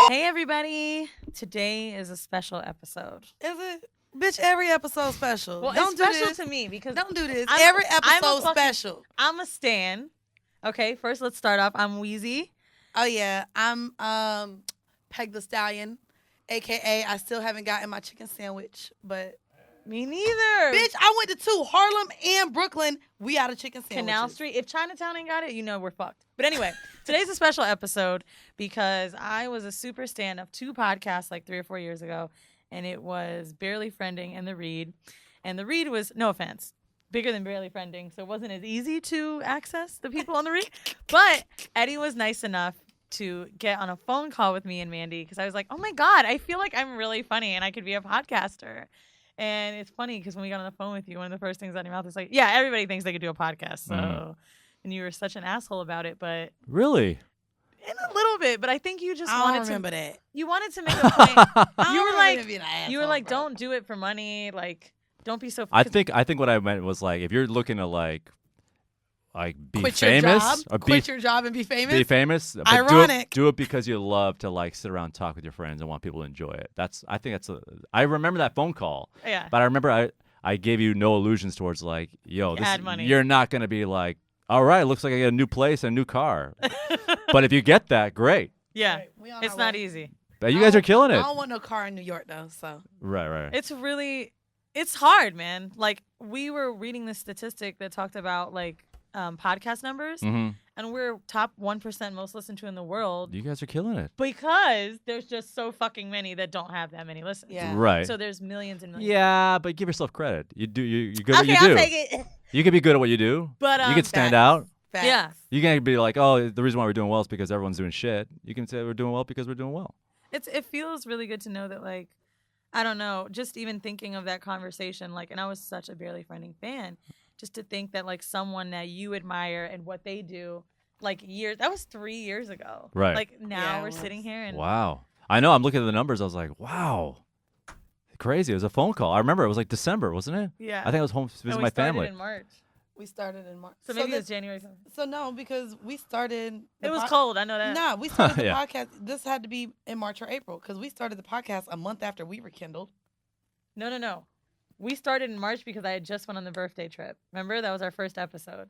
Hey, everybody. Today is a special episode. Is it? Bitch, every episode special. Well, don't it's do special this. to me because Don't do this. I'm Every a episode fucking- special. I'm a stan. Okay, first let's start off. I'm Wheezy. Oh, yeah. I'm Peg the Stallion, a.k.a. I still haven't gotten my chicken sandwich, but... Me neither. Bitch, I went to two, Harlem and Brooklyn. We out of chicken sandwiches. Canal Street. If Chinatown ain't got it, you know we're fucked. But anyway, today's a special episode because I was a super stan of two podcasts like 3 or 4 years ago, and it was Barely Friending and The Read. And The Read was, no offense, bigger than Barely Friending, so it wasn't as easy to access the people on The Read. But Eddie was nice enough to get on a phone call with me and Mandy because I was like, oh my God, I feel like I'm really funny and I could be a podcaster. And it's funny because when we got on the phone with you, one of the first things out of your mouth is like, yeah, everybody thinks they could do a podcast. So, and you were such an asshole about it, but really, in a little bit. But I think you just I wanted don't remember to. that. You wanted to make a point. You you were like, don't do it for money. Like, don't be so. I think what I meant was like, if you're looking to like be Quit famous your job, or quit your job and be famous. be famous. But Ironic. Do it because you love to like sit around and talk with your friends and want people to enjoy it. I remember that phone call. Yeah. But I remember I gave you no illusions towards like, yo, Add money. You're not gonna be like, all right, looks like I get a new place and a new car. But if you get that, great. Yeah. Right, we on It's our not way. easy. But you guys are killing I it. don't want no car in New York, though, so. Right. It's hard, man. Like, we were reading this statistic that talked about like podcast numbers, Mm-hmm. and we're top 1% most listened to in the world You guys are killing it. because there's just so fucking many that don't have that many listens. Yeah. Right. So there's millions and millions. Yeah, but give yourself credit. You're good at what Okay, you I'll do. take it. You can be good at what you do. But you can stand Facts. out. Facts. yeah, You can't be like, oh, the reason why we're doing well is because everyone's doing shit. You can say we're doing well because we're doing well. it feels really good to know that, like, I don't know, just even thinking of that conversation, like, and I was such a Barely Friending fan, just to think that like someone that you admire and what they do, like that was 3 years ago. Right. Like now Yeah, it we're was. sitting here and Wow. I know. I'm looking at the numbers. I was like, wow. Crazy. It was a phone call. I remember it was like December, wasn't it? yeah. I think I was home And visiting we my started family. in March. We started in March. So maybe it was January. So no, because we started. It was cold. I know that. Nah, we started the Yeah. podcast. This had to be in March or April because we started the podcast a month after we rekindled. No. We started in March because I had just went on the birthday trip. Remember? That was our first episode.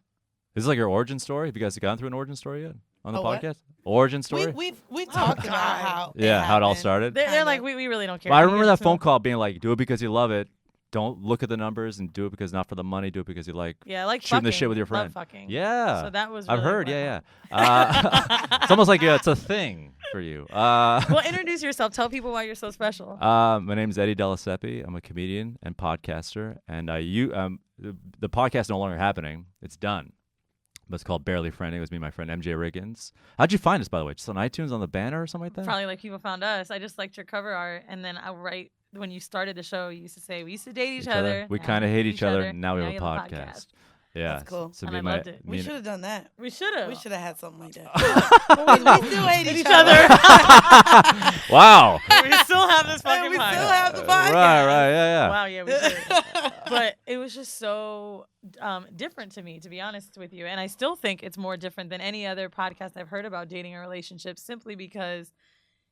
Is this like your origin story? Have you guys gone through an origin story yet on the A what? podcast? Origin story? We talked about how How it all happened. started. They're Kind like, of. we really don't care. Well, I You remember guys that phone know. call being like, do it because you love it. Don't look at the numbers and do it because not for the money. Do it because you like Yeah, like shooting the fucking. shit with your Love friend. fucking. Yeah. So that was. I've really heard. what Yeah. happened. It's almost like it's a thing for you. Well, introduce yourself. Tell people why you're so special. My name is Eddie Dellasiepe. I'm a comedian and podcaster, and the podcast is no longer happening. It's done. But it's called Barely Friending. It was me and my friend MJ Riggins. How'd you find us, by the way? Just on iTunes on the banner or something like that? Probably like people found us. I just liked your cover art, and then when you started the show, you used to say we used to date each other. We now kind of we hate each other. Now we now have a you podcast. Yeah, That's cool. So And me I and my- loved it. me We and- should have done that. We should have. We should have had something like that. Because we still hate each other. Wow. We still have this fucking And we podcast. still have the podcast. Right. Yeah. Wow, yeah, we did. But it was just so different to me, to be honest with you. And I still think it's more different than any other podcast I've heard about dating or relationships, simply because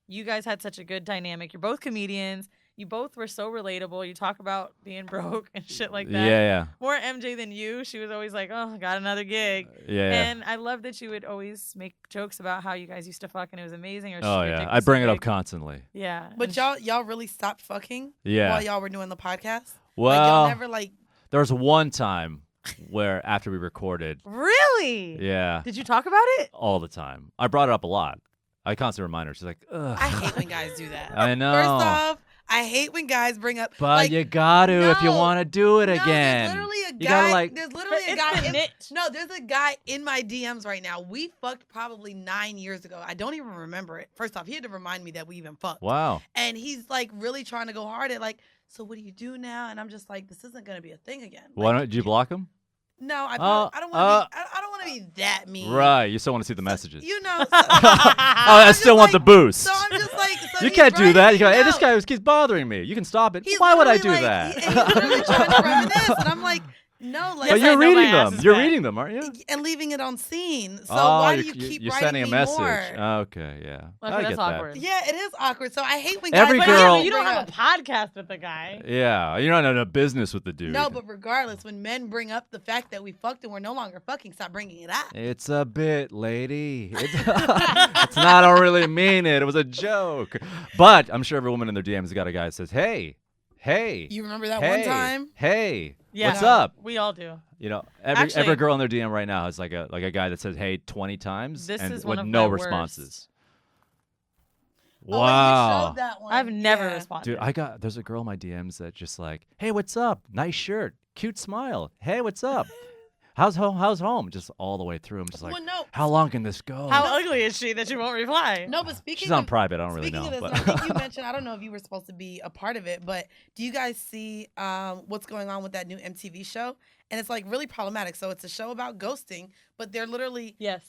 you guys had such a good dynamic. You're both comedians. You both were so relatable. You talk about being broke and shit like that. Yeah. More MJ than you. She was always like, oh, got another gig. Yeah. And I love that you would always make jokes about how you guys used to fuck and it was amazing. Or Oh your yeah. dick I was so bring it up big. constantly. Yeah. But y'all really stopped fucking Yeah. while y'all were doing the podcast? Well, Like, y'all never, like... there was one time where after we recorded, Really? yeah, Did you talk about it? all the time. I brought it up a lot. I constantly remind her. She's like, ugh. I hate when guys do that. I know. First off, I hate when guys bring up... But like, you got to if you no, want to do it no, again. There's literally a You guy. gotta, like- There's literally a It's guy. the niche. No, there's a guy in my DMs right now. We fucked probably 9 years ago. I don't even remember it. First off, he had to remind me that we even fucked. Wow. And he's like really trying to go hard at like, so what do you do now? And I'm just like, this isn't gonna be a thing again. Why Like, don't you block him? No, I don't want to. I don't want to be that mean. Right. You still want to see the messages. You know. So, I still want the boost. So I'm just like, so You he's can't do writing that. me You go, hey, this notes. guy keeps bothering me. You can stop it. He's Why would I literally do like, that? He's literally trying to reminisce, and I'm like, No, like, Yes, But I you're know my reading ass them. is You're fat. reading them, aren't you? and leaving it on scene. So Oh, why do you keep you're writing sending a me message. more? Okay, yeah. Okay, I that's get that. awkward. Yeah, it is awkward. So I hate when Every guys But yeah, girl- but you don't bring have a up- podcast with the guy. Yeah, you're not in a business with the dude. No, but regardless, when men bring up the fact that we fucked and we're no longer fucking, stop bringing it up. It's a bit, lady. It's not. I don't really mean it. It was a joke. But I'm sure every woman in their DMs has got a guy that says, "Hey, hey, You remember that hey, one time? hey, Yeah, what's up?" We all do. You know, Actually- every girl in their DM right now has like a guy that says, "Hey" 20 times, This and is one with of no my worst. responses. Oh, wait, you Wow. showed that one. I've never Yeah. responded. Dude, there's a girl in my DMs that just like, "Hey, what's up? Nice shirt, cute smile. Hey, what's up? How's home?" Just all the way through. I'm just like, Well, no. how long can this go? How ugly is she that you won't reply? No, but speaking She's on of private. I don't really speaking know. of this, but and I think you mentioned, I don't know if you were supposed to be a part of it, but do you guys see what's going on with that new MTV show? And it's like really problematic. So it's a show about ghosting, but they're literally Yes.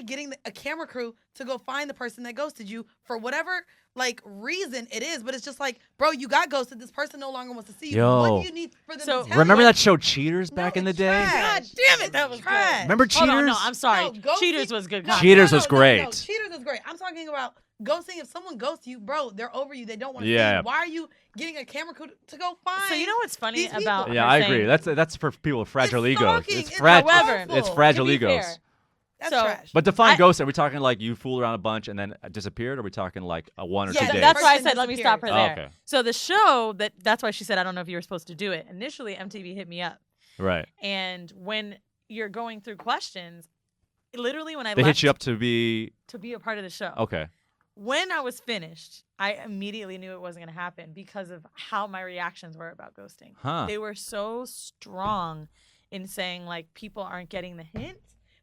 getting a camera crew to go find the person that ghosted you for whatever like reason it is. But it's just like, bro, you got ghosted. This person no longer wants to see you. Yo. What do you need for them So- to tell Remember you? that show Cheaters back in the it's day? trash. God damn it, that It's was good. trash. Remember Hold on, no, Cheaters? I'm sorry. No, ghosting- Cheaters was good. No, content. Cheaters no, was no, great. No, Cheaters was great. I'm talking about ghosting. If someone ghosts you, bro, they're over you. They don't want to Yeah. see you. Why are you getting a camera crew to go find? So you know what's funny these people. about Yeah, her I saying- agree. That's for people with fragile It's egos. stalking. It's It's fragile. harmful. It's To fragile to be egos. fair, That's So- trash. But define I- ghost. Are we talking like you fooled around a bunch and then disappeared? Or are we talking like a 1 or Yeah, 2 that- days? that's why I Person said let me stop her disappears. there. Oh, okay. So the show that's why she said I don't know if you were supposed to do it. Initially, MTV hit me up, Right. and when you're going through questions, literally when I They left hit you up to be to be a part of the show, okay. when I was finished, I immediately knew it wasn't going to happen because of how my reactions were about ghosting. Huh. They were so strong in saying like people aren't getting the hint.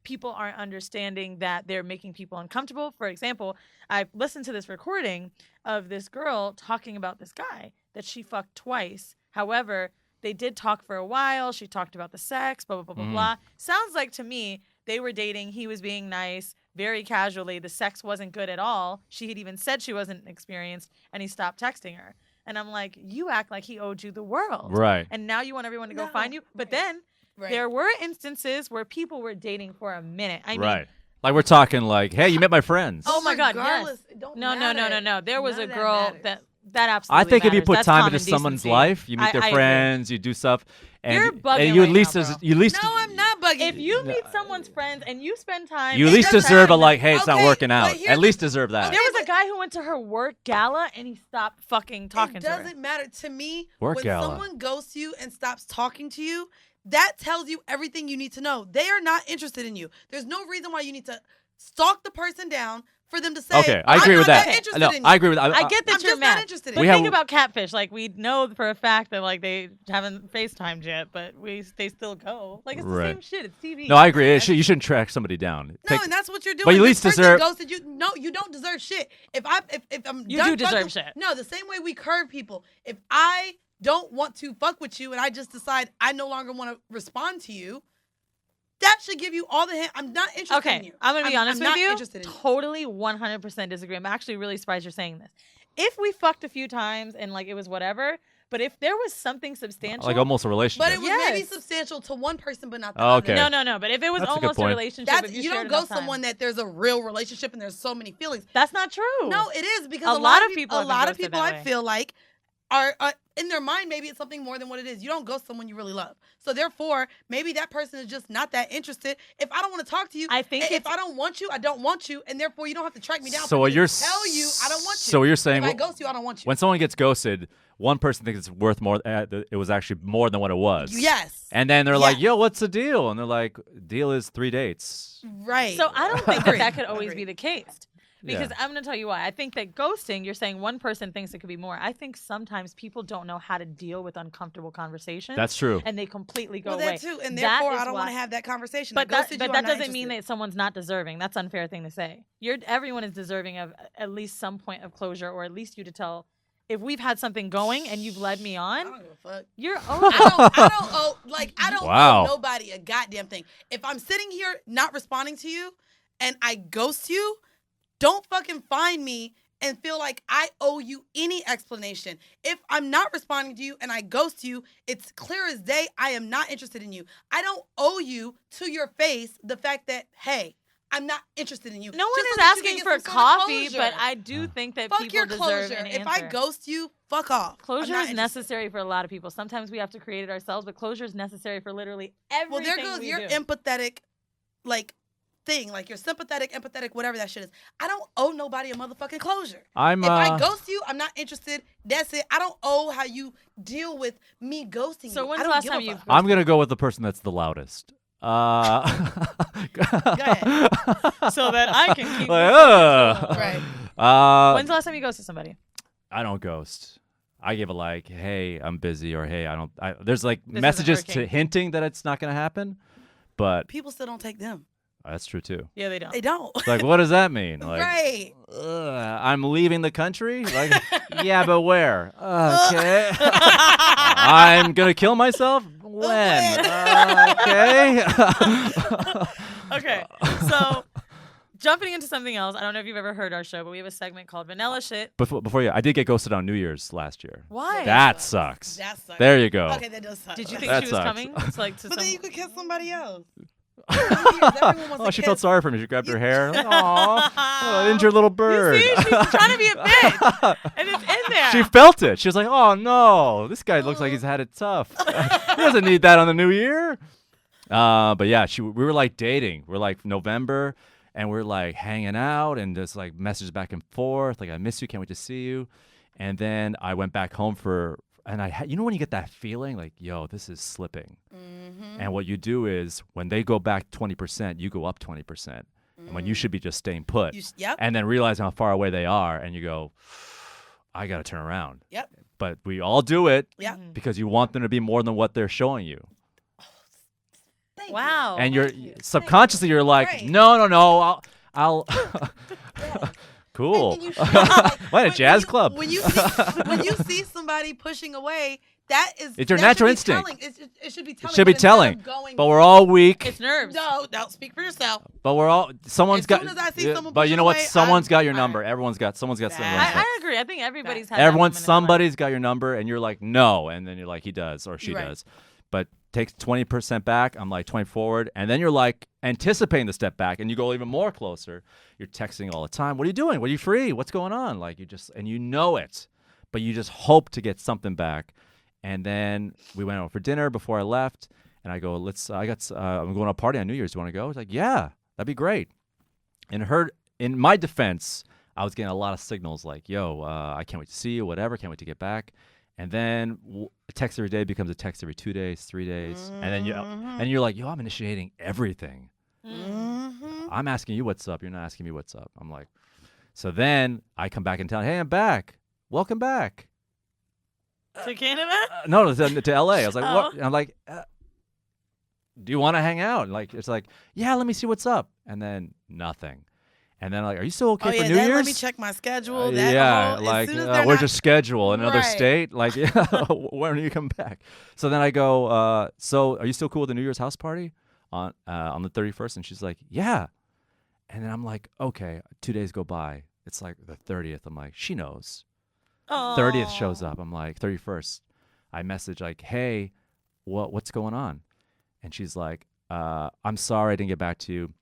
People aren't understanding that they're making people uncomfortable. For example, I listened to this recording of this girl talking about this guy that she fucked twice. However, they did talk for a while. She talked about the sex, blah, blah, blah, blah, blah. Sounds like to me they were dating. He was being nice, very casually. The sex wasn't good at all. She had even said she wasn't experienced, and he stopped texting her. And I'm like, you act like he owed you the world. Right. And now you want everyone to go No, find you. But right. then Right. there were instances where people were dating for a minute. I mean, Right. Like we're talking like, hey, you met my friends. Oh my God, yes. Regardless, it don't no. matter. There was None a of that girl matters. that absolutely I think if you matters. put That's time common into someone's decency. life, you meet their I agree. friends, you do stuff, and You're bugging and you right at least now, des- bro. you at least No, I'm not bugging. If you meet someone's friends and you spend time, you at It least doesn't deserve a matter. like, hey, it's not Okay, working but out. here's At the- least deserve that. there was a guy who went to her work gala and he stopped fucking talking It to her. doesn't matter to me. Work when gala. someone ghosts you and stops talking to you, that tells you everything you need to know. They are not interested in you. There's no reason why you need to stalk the person down for them to say, Okay, I agree I'm with not that. interested No, in you. I agree with. I get that I'm you're just mad. not interested in But We you. think have- about catfish. Like we know for a fact that like they haven't FaceTimed yet, but they still go. Like it's the Right. same shit. It's TV. No, I agree. You shouldn't track somebody down. No, Take- and that's what you're doing. But you at This least person deserve- ghosted you. No, you don't deserve shit. If I'm You done do deserve fucking- shit. No, the same way we curve people. If I don't want to fuck with you and I just decide I no longer want to respond to you, that should give you all the hint. I'm not interested in Okay, you. I'm gonna be honest I'm with not you. Interested in you. Totally 100% disagree. I'm actually really surprised you're saying this. If we fucked a few times and like it was whatever, but if there was something substantial, like almost a relationship. But it was maybe Yes. substantial to one person, but not the Oh, other. okay. no. But if it was That's a good almost a point. relationship, That's, if you shared don't enough ghost time- someone that there's a real relationship and there's so many feelings. That's not true. No, it is because A lot of peop- people a have been lot of ghosted people that I way. feel like are in their mind maybe it's something more than what it is. You don't ghost someone you really love. So therefore, maybe that person is just not that interested. If I don't want to talk to you, I think if it's- I don't want you, I don't want you, and therefore you don't have to track me down. So for what me you're to tell you I don't want you. So you're saying if I ghost you, I don't want you. when someone gets ghosted, one person thinks it's worth more. It was actually more than what it was. Yes. And then they're like, Yes. "Yo, what's the deal?" And they're like, "Deal is 3 dates." Right. So I don't think Agreed. that could always Agreed. be the case. Because Yeah. I'm going to tell you why. I think that ghosting, you're saying one person thinks it could be more. I think sometimes people don't know how to deal with uncomfortable conversations. That's true. And they completely go well, away. that too, and That therefore is I don't want why- to have that conversation. But I ghosted that you, I'm not doesn't mean interested. that someone's not deserving. That's an unfair thing to say. Everyone is deserving of at least some point of closure, or at least you to tell. If we've had something going and you've led me I on, don't give a fuck. you're I over. don't Wow. owe nobody a goddamn thing. If I'm sitting here not responding to you and I ghost you, don't fucking find me and feel like I owe you any explanation. If I'm not responding to you and I ghost you, it's clear as day I am not interested in you. I don't owe you to your face the fact that, hey, I'm not interested in you. No one Just is so that you can asking get for some sort of coffee, closure. but I do think that Fuck people your deserve closure. an If answer. I ghost you, fuck off. I'm Closure not is interested. necessary for a lot of people. Sometimes we have to create it ourselves, but closure is necessary for literally everything. Well, there goes we your do. empathetic, like, thing. Like, you're sympathetic, empathetic, whatever that shit is. I don't owe nobody a motherfucking closure. If I ghost you, I'm not interested. That's it. I don't owe how you deal with me ghosting So you. when's I the don't last give time a you've fuck. I'm gonna go with the person that's the loudest. Go ahead. so that I can keep. Right. When's the last time you ghosted somebody? I don't ghost. I give a like, hey, I'm busy, or hey, I don't. There's like This messages isn't to working. hinting that it's not gonna happen, but People still don't take them. that's true too. Yeah, they don't. They don't. It's like, what does that mean? Like, Right. I'm leaving the country. Like, yeah, but where? Okay. I'm gonna kill myself. When? Okay. Okay, so jumping into something else. I don't know if you've ever heard our show, but we have a segment called Vanilla Shit. Before you, I did get ghosted on New Year's last year. Why? That sucks. That sucks. There you go. Okay, that does suck. Did you think That she was sucks. coming? It's like to But then some. you could kiss somebody else. Oh, she felt sorry for me. She grabbed her hair. Like, aw, an injured little bird. You see, she's trying to be a bitch, and it's in there. She felt it. She was like, oh, no. This guy looks like he's had it tough. He doesn't need that on the new year. But yeah, we were like dating. We're like November, and we're like hanging out, and there's like messages back and forth. Like, I miss you. Can't wait to see you. And then I went back home and you know when you get that feeling like, yo, this is slipping. Mm-hmm. And what you do is when they go back 20%, you go up 20%. And when you should be just staying put. Yep. And then realizing how far away they are, and you go, I got to turn around. Yep. But we all do it Yep. because you want them to be more than what they're showing you. Thank Wow. And you're Thank you. subconsciously, you're like, Right. no, I'll cool. And then you should, like, What, a jazz club? When you see somebody pushing away, that is It's your that natural should be instinct. telling. It should be telling. It should be but instead telling. of going, But we're all weak. It's nerves. no, don't speak for yourself. But we're all, someone's As got, soon as I see someone but you pushing know what? away, Someone's I'm got your fired. number. Someone's got someone's got. I agree. I think everybody's had that moment in their life. Somebody's got your number, and you're like, no, and then you're like, he does or she Right. does, but takes 20% back. I'm like 20 forward, and then you're like anticipating the step back, and you go even more closer. You're texting all the time. What are you doing? What are you free? What's going on? Like and you know it, but you just hope to get something back. And then we went out for dinner before I left, and I go, I'm going to a party on New Year's. Do you want to go? It's like, yeah, that'd be great. And in my defense, I was getting a lot of signals like, yo, I can't wait to see you, whatever, can't wait to get back. And then a text every day becomes a text every 2 days, 3 days. And then you're like, yo, I'm initiating everything. Mm-hmm. I'm asking you what's up. You're not asking me what's up. I'm like, so then I come back and tell, hey, I'm back. Welcome back. To Canada? No, to LA. I was like, Oh. what? And I'm like, do you want to hang out? Like, it's like, yeah, let me see what's up. And then nothing. And then like, are you still okay for New Year's? Let me check my schedule. Yeah, as like, soon as they're where's not- your schedule in another Right. state? Like, yeah, when do you come back? So then I go, so are you still cool with the New Year's house party on the 31st? And she's like, yeah. And then I'm like, okay, 2 days go by. It's like the 30th. I'm like, she knows. 30th shows up. I'm like, 31st. I message like, hey, what's going on? And she's like, I'm sorry I didn't get back to you.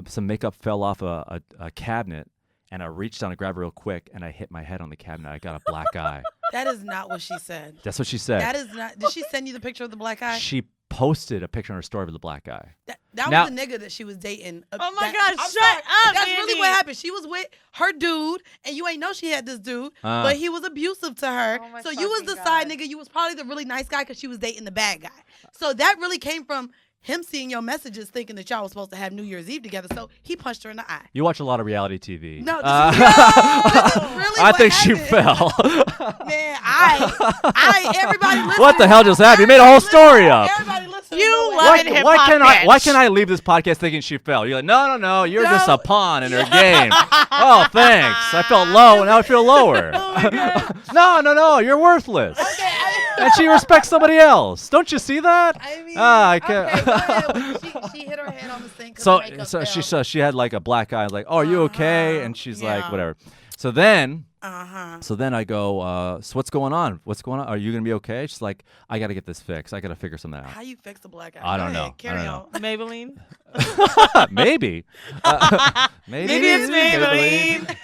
Some makeup fell off a cabinet, and I reached down to grab it real quick, and I hit my head on the cabinet. I got a black eye. That is not what she said. That's what she said. That is not. Did she send you the picture of the black eye? She posted a picture on her story of the black eye. That Now- was the nigga that she was dating. Oh my that- gosh, I'm shut sorry. up, That's really Andy. what happened. She was with her dude, and you ain't know she had this dude, but he was abusive to her. Oh my So you was the fucking side God. nigga. You was probably the really nice guy because she was dating the bad guy. So that really came from him seeing your messages, thinking that y'all was supposed to have New Year's Eve together. So he punched her in the eye. You watch a lot of reality TV. No, this is really I what think she happened. fell. Man, everybody listen. What the hell just happened? You made a whole story up. Everybody listen. You No way. love it. hip-hop Why bitch. can't I leave this podcast thinking she fell? You're like, no, you're just a pawn in her game. Oh, thanks. I felt low, and now I feel lower. Oh my God. No, you're worthless. Okay, and she respects somebody else. Don't you see that? I mean, I can't. okay, go ahead. Well, she hit her head on the sink. 'Cause So the makeup so fell. she had like a black eye. Like, oh, are you okay? Uh-huh. And she's Yeah. like, whatever. So then. Uh-huh. So then I go, so what's going on? What's going on? Are you going to be okay? She's like, I got to get this fixed. I got to figure something out. How you fix a black eye? I don't Go know. ahead, Carry I don't on. Maybelline. Maybe. Maybe. Maybe it's Maybelline.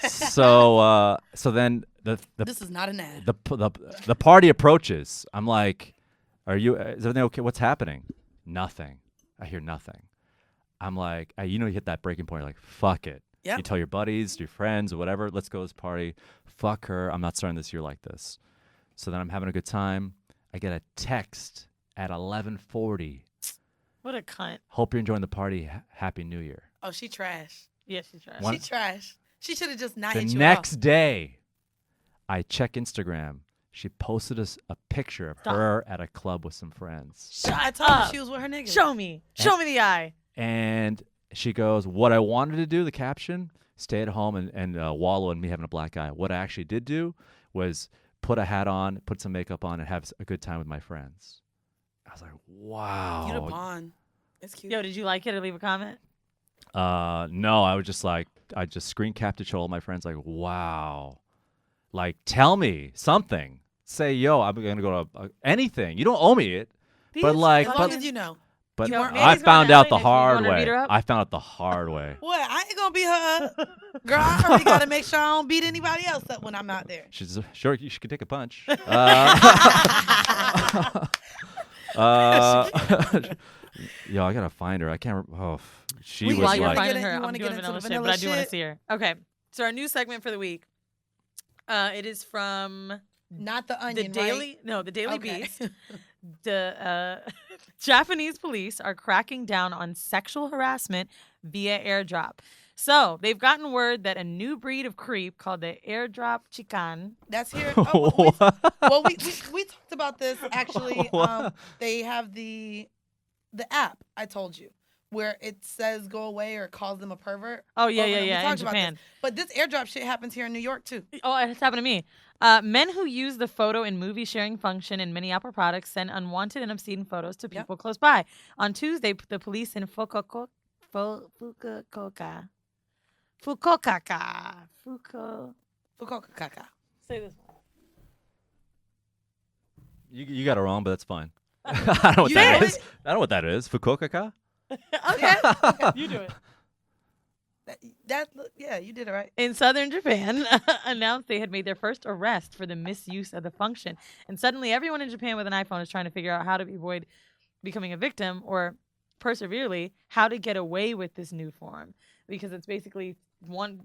So then This is not an ad. the party approaches. I'm like, is everything okay? What's happening? Nothing. I hear nothing. I'm like, you hit that breaking point. You're like, fuck it. Yep. You tell your buddies, your friends, or whatever, let's go to this party. Fuck her. I'm not starting this year like this. So then I'm having a good time. I get a text at 11:40. What a cunt. Hope you're enjoying the party. Happy New Year. Oh, she trash. Yeah, she's trash. One- She trash. She should have just not The hit you next day, I check Instagram. She posted us a picture of Stop. her at a club with some friends. Shut I told her up. she was with her nigga. Show me. Show me the eye. And she goes, what I wanted to do, the caption, stay at home and wallow in me having a black eye. What I actually did do was put a hat on, put some makeup on, and have a good time with my friends. I was like, wow. You the pawn. It's cute. Yo, did you like it or leave a comment? No, I was just like, I just screen capped it to all my friends, like, wow. Like, tell me something. Say, yo, I'm going to go to anything. You don't owe me it. But like, as long as you know. but you weren't- I Mandy's going found to out LA the next week. You hard wanna way. beat her up? I found out the hard way. What? I ain't gonna beat her up. Girl, I already gotta make sure I don't beat anybody else up when I'm out there. She's sure she could take a punch. Yo, I gotta find her. I can't. She We- was While you're like, finding her, You I'm wanna doing get into vanilla the shit, but vanilla I do want to shit? see her. Okay, so our new segment for the week. It is from Not the the onion, Daily. No, the Daily Okay. Beast. The Japanese police are cracking down on sexual harassment via airdrop. So they've gotten word that a new breed of creep called the airdrop chikan. That's here. Well, we talked about this actually. They have the app I told you where it says go away or calls them a pervert. Oh yeah, Over yeah, them. We yeah. In talked about Japan. this. But this airdrop shit happens here in New York too. Oh, it's happened to me. Men who use the photo and movie sharing function in many Apple products send unwanted and obscene photos to people close by. On Tuesday, the police in Fukuoka. Fukuoka. Say this one. you got it wrong, but that's fine. I don't know what You that did is. I don't know what that is. Fukuoka? Okay, you do it. Yeah, you did it right. In southern Japan, announced they had made their first arrest for the misuse of the function. And suddenly, everyone in Japan with an iPhone is trying to figure out how to avoid becoming a victim or, perseverely, how to get away with this new form. Because it's basically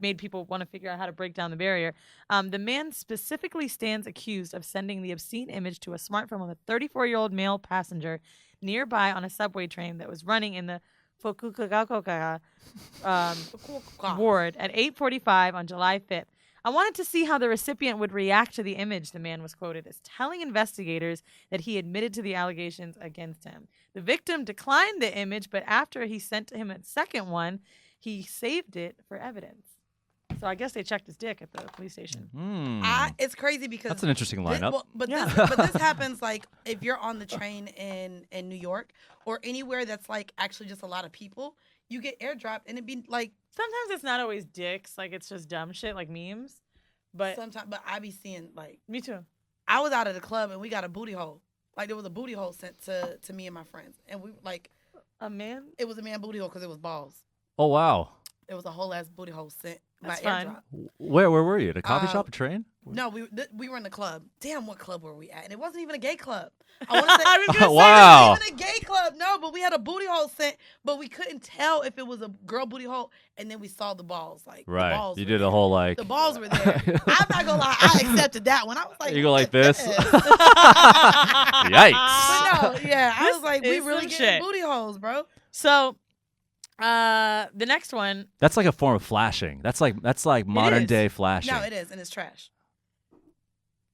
made people want to figure out how to break down the barrier. The man specifically stands accused of sending the obscene image to a smartphone of a 34-year-old male passenger nearby on a subway train that was running in the Fukuoka ward at 8:45 on July 5th. I wanted to see how the recipient would react to the image, the man was quoted as telling investigators that he admitted to the allegations against him. The victim declined the image, but after he sent him a second one, he saved it for evidence. So I guess they checked his dick at the police station. It's crazy because That's an interesting lineup. But this happens like if you're on the train in New York or anywhere that's like actually just a lot of people, you get airdropped and it'd be like Sometimes it's not always dicks, like it's just dumb shit like memes. But sometimes. But I be seeing like me too. I was out at the club and we got a booty hole. Like there was a booty hole sent to me and my friends, and we like A man? it was a man booty hole because it was balls. Oh wow. It was a whole ass booty hole sent That's by fine. airdrop. Where were you? At a coffee shop, a train? No, we were in the club. Damn, what club were we at? And it wasn't even a gay club. I want to say I was gonna say Wow. it wasn't even a gay club. No, but we had a booty hole sent, but we couldn't tell if it was a girl booty hole. And then we saw the balls, like Right. The balls You were did there. a whole like. The balls were there. I'm not gonna lie, I accepted that one. I was like, You go what like is this? this? Yikes. But no, yeah, I This was like, we is really some getting shit. booty holes, bro. So, the next one. That's like a form of flashing. That's like modern is. day flashing. No, it is, and it's trash.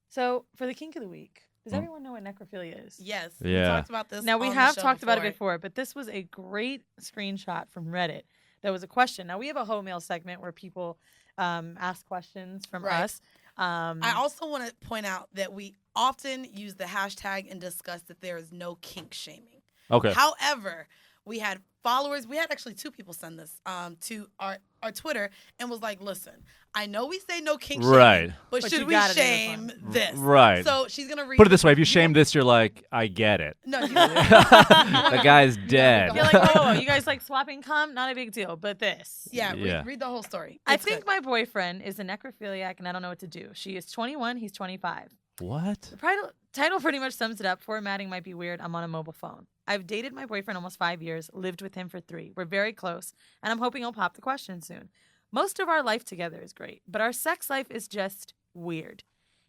So, for the kink of the week, does everyone know what necrophilia is? Yes. Yeah. We talked about this. Now, we on the have show talked about it before, but this was a great screenshot from Reddit. There was a question. Now, we have a Ho Mail segment where people ask questions from Right. us. I also want to point out that we often use the hashtag and discuss that there is no kink shaming. Okay. However, we had followers. We had actually 2 people send this to our Twitter and was like, listen, I know we say no kink shaming, Right. but But should you we gotta do this shame one. this? Right. So she's going to read. Put it this way: if you shame this, you're like, I get it. No, you The guy's dead. You're like, whoa, you guys like swapping cum? Not a big deal, but this. Yeah, Yeah. read the whole story. I It's think good. my boyfriend is a necrophiliac, and I don't know what to do. She is 21. He's 25. What? The title pretty much sums it up. Formatting might be weird. I'm on a mobile phone. I've dated my boyfriend almost 5 years, lived with him for 3. We're very close, and I'm hoping he'll pop the question soon. Most of our life together is great, but our sex life is just weird.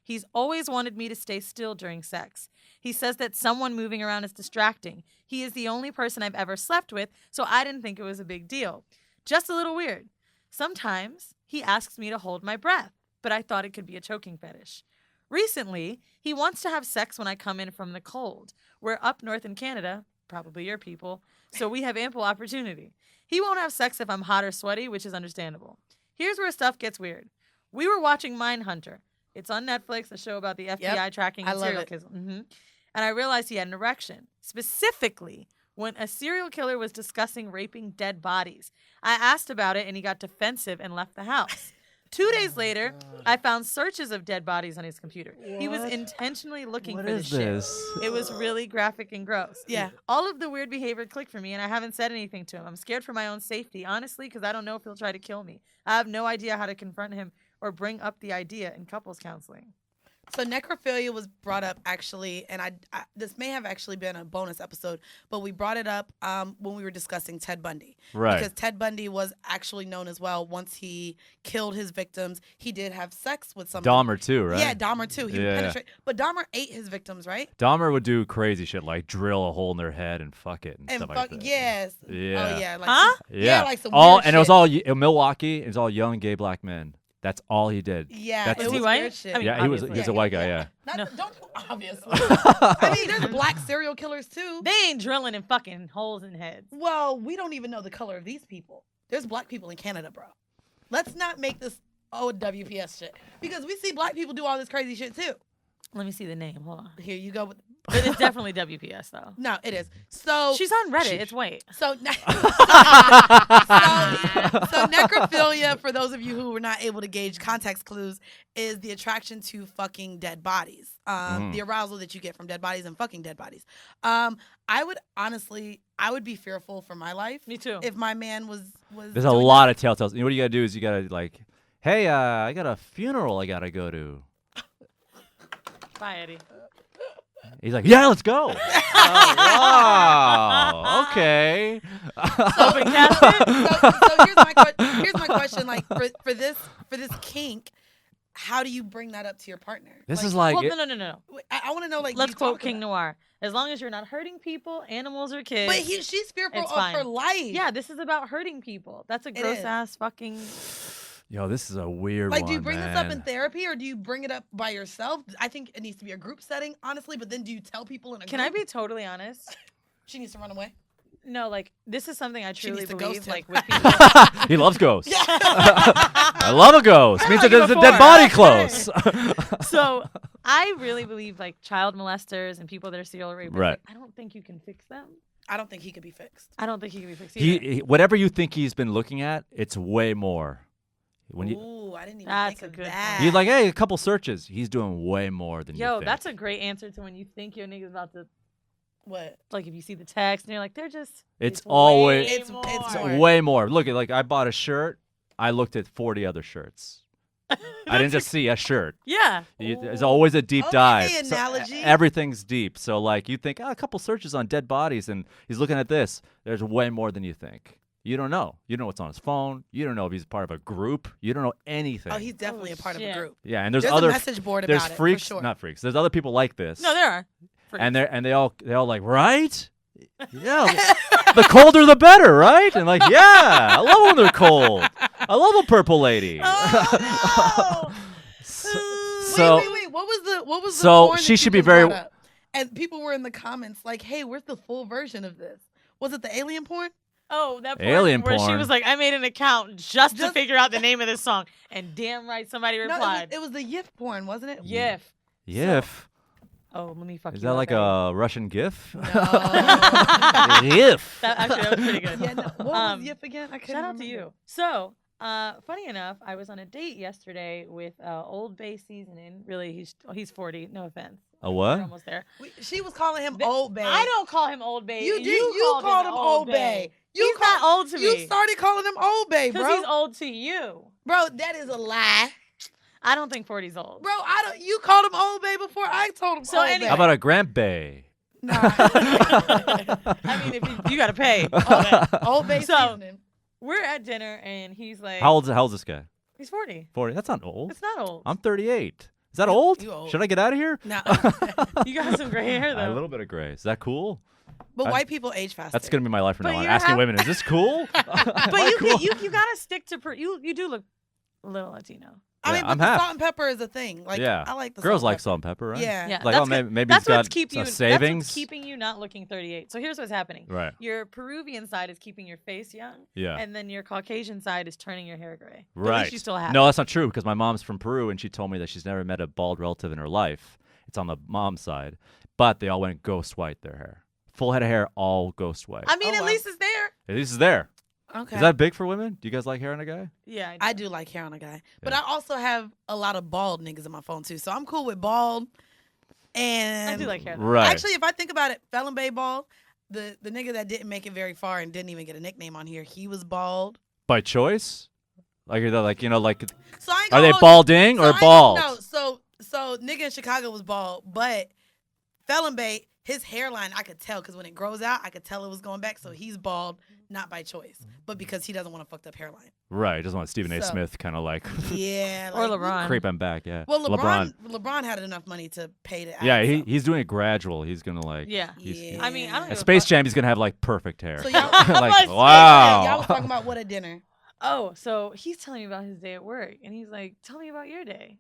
He's always wanted me to stay still during sex. He says that someone moving around is distracting. He is the only person I've ever slept with, so I didn't think it was a big deal. Just a little weird. Sometimes he asks me to hold my breath, but I thought it could be a choking fetish. Recently, he wants to have sex when I come in from the cold. We're up north in Canada, probably your people, so we have ample opportunity. He won't have sex if I'm hot or sweaty, which is understandable. Here's where stuff gets weird. We were watching Mindhunter. It's on Netflix, a show about the FBI tracking I and love serial it. killers. And I realized he had an erection, specifically when a serial killer was discussing raping dead bodies. I asked about it, and he got defensive and left the house. 2 days later, I found searches of dead bodies on his computer. He was intentionally looking What for is this shit. this? It was really graphic and gross. Yeah. All of the weird behavior clicked for me, and I haven't said anything to him. I'm scared for my own safety, honestly, because I don't know if he'll try to kill me. I have no idea how to confront him or bring up the idea in couples counseling. So necrophilia was brought up actually, and I this may have actually been a bonus episode, but we brought it up when we were discussing Ted Bundy. Right. Because Ted Bundy was actually known as well. Once he killed his victims, he did have sex with some. Dahmer too, right? Yeah, Dahmer too. He would Yeah. penetrate, but Dahmer ate his victims, right? Dahmer would do crazy shit like drill a hole in their head and fuck it and And stuff fuck like that. yes. Yeah. Oh yeah. Like Huh? some- Yeah. like some all weird and it was shit. all in Milwaukee. It was all young gay black men. That's all he did. Yeah. That's it Was he was white? weird shit. I mean, Yeah, he was. obviously. He's a white guy. Yeah. Not, No. Don't obviously. I mean, there's black serial killers too. They ain't drilling and fucking holes in heads. Well, we don't even know the color of these people. There's black people in Canada, bro. Let's not make this WPS shit because we see black people do all this crazy shit too. Let me see the name. Hold on. Here you go. But it's definitely WPS, though. No, it is. So She's on Reddit. It's white. so necrophilia, for those of you who were not able to gauge context clues, is the attraction to fucking dead bodies. The arousal that you get from dead bodies and fucking dead bodies. I would be fearful for my life. Me too. If my man was There's a doing lot of telltales. You know what you gotta do is you gotta like, hey, I got a funeral I gotta go to. Bye, Eddie. He's like, yeah, let's go. Oh, wow. Okay. Open casket? So here's my question. Like for this kink, how do you bring that up to your partner? This is like, Well, it- no. I want to know. Like, Let's you quote talk King about- Noir. As long as you're not hurting people, animals, or kids. But she's fearful It's of fine. her life. Yeah, this is about hurting people. That's a It gross is. ass fucking. yo, this is a weird Like, one, do you bring man. this up in therapy or do you bring it up by yourself? I think it needs to be a group setting, honestly. But then do you tell people in a Can group? I be totally honest? She needs to run away. No, like this is something I She truly needs to believe. ghost him. Like with people. He loves ghosts. I love a ghost. Means that like it there's a dead before. body Okay. close. So I really believe like child molesters and people that are serial rapists. Right. Like, I don't think you can fix them. I don't think he could be fixed. I don't think he can be fixed either. Whatever you think he's been looking at, it's way more. When you, Ooh, I didn't even That's think a of good that. he's like, hey, a couple searches. He's doing way more than you Yo, think. that's a great answer to when you think your nigga's about to. What? Like if you see the text and you're like, they're just. It's always- way It's more. more. way more. Look at like I bought a shirt. I looked at 40 other shirts. I didn't just see a shirt. Yeah. There's always a deep Okay, dive. So, analogy. everything's deep. So like you think, a couple searches on dead bodies, and he's looking at this. There's way more than you think. You don't know. You don't know what's on his phone. You don't know if he's part of a group. You don't know anything. Oh, he's definitely a part of a shit. group. yeah, and there's There's other a message board there's about freaks, it, for sure. not freaks. There's other people like this. No, there are. and they all like, right? Yeah. The colder the better, right? And like, yeah, I love when they're cold. I love a purple lady. Oh, no. So wait. What was the So porn that she you should be just very- brought up? And people were in the comments like, "Hey, where's the full version of this? Was it the alien porn?" Oh, that porn Alien where she porn. was like, I made an account just to figure out the name of this song. And damn right, somebody No, replied. it was the Yif porn, wasn't it? Yif. Yif. Oh, let me fuck Is you that up, like Eddie. a Russian GIF? No. Yif. That was pretty good. Yeah, no. What was Yif again? I couldn't Shout out to remember. you. So, funny enough, I was on a date yesterday with Old Bay seasoning. Really, he's 40. No offense. A We're what? almost there. She was calling him Old Bay. I don't call him Old Bay. You did. You called him Old Bay. He's not old to me. You started calling him Old Bay, bro. Because he's old to you. Bro, that is a lie. I don't think 40's old. Bro, I don't. You called him Old Bay before I told him. So Old anyway- How about a Grant Bay? Nah. I mean, if you got to pay. Old Bay So- seasoning. We're at dinner, and he's like... How old's this guy? He's 40. 40. That's not old. It's not old. I'm 38. Is that old? You old. Should I get out of here? Nah. You got some gray hair, A though. little bit of gray. Is that cool? But white people age faster. That's gonna be my life from But now on. you're Asking hap- women, is this cool? But you got to stick to... You do look a little Latino. I Yeah, mean, but I'm the half. salt and pepper is a thing. Like, Yeah. I like the Girls salt like and salt and pepper, right? Yeah. Yeah, Like, that's oh, maybe, good. maybe That's he's got what's keep you, savings. That's what's keeping you not looking 38. So here's what's happening. Right. Your Peruvian side is keeping your face young, Yeah. and then your Caucasian side is turning your hair gray. But Right. At least you still have No, it. that's not true because my mom's from Peru and she told me that she's never met a bald relative in her life. It's on the mom's side, but they all went ghost white. Their hair, full head of hair, all ghost white. I mean, Oh, at wow. least it's there. At least it's there. Okay. Is that big for women? Do you guys like hair on a guy? Yeah, I do like hair on a guy. But Yeah. I also have a lot of bald niggas in my phone, too. So I'm cool with bald. And I do like hair. though. Right. Actually, if I think about it, Felon Bay bald, the nigga that didn't make it very far and didn't even get a nickname on here, he was bald. By choice? Like, like So I ain't are gonna they hold you. balding So or I ain't- bald? No, so nigga in Chicago was bald, but Felon Bay, his hairline, I could tell because when it grows out, I could tell it was going back. So he's bald, not by choice, but because he doesn't want a fucked up hairline. Right. Doesn't want Stephen A. So- Smith kind of like Yeah. Or like, LeBron. creep him back. Yeah. Well, LeBron had enough money to pay to add. Yeah, so. he's doing it gradual. He's gonna like. Yeah. He's- I mean, I don't A give a Space fuck. Jam, he's gonna have like perfect hair. So y'all- like Y'all wow. Y'all was talking about what at dinner. Oh, so he's telling me about his day at work, and he's like, "Tell me about your day."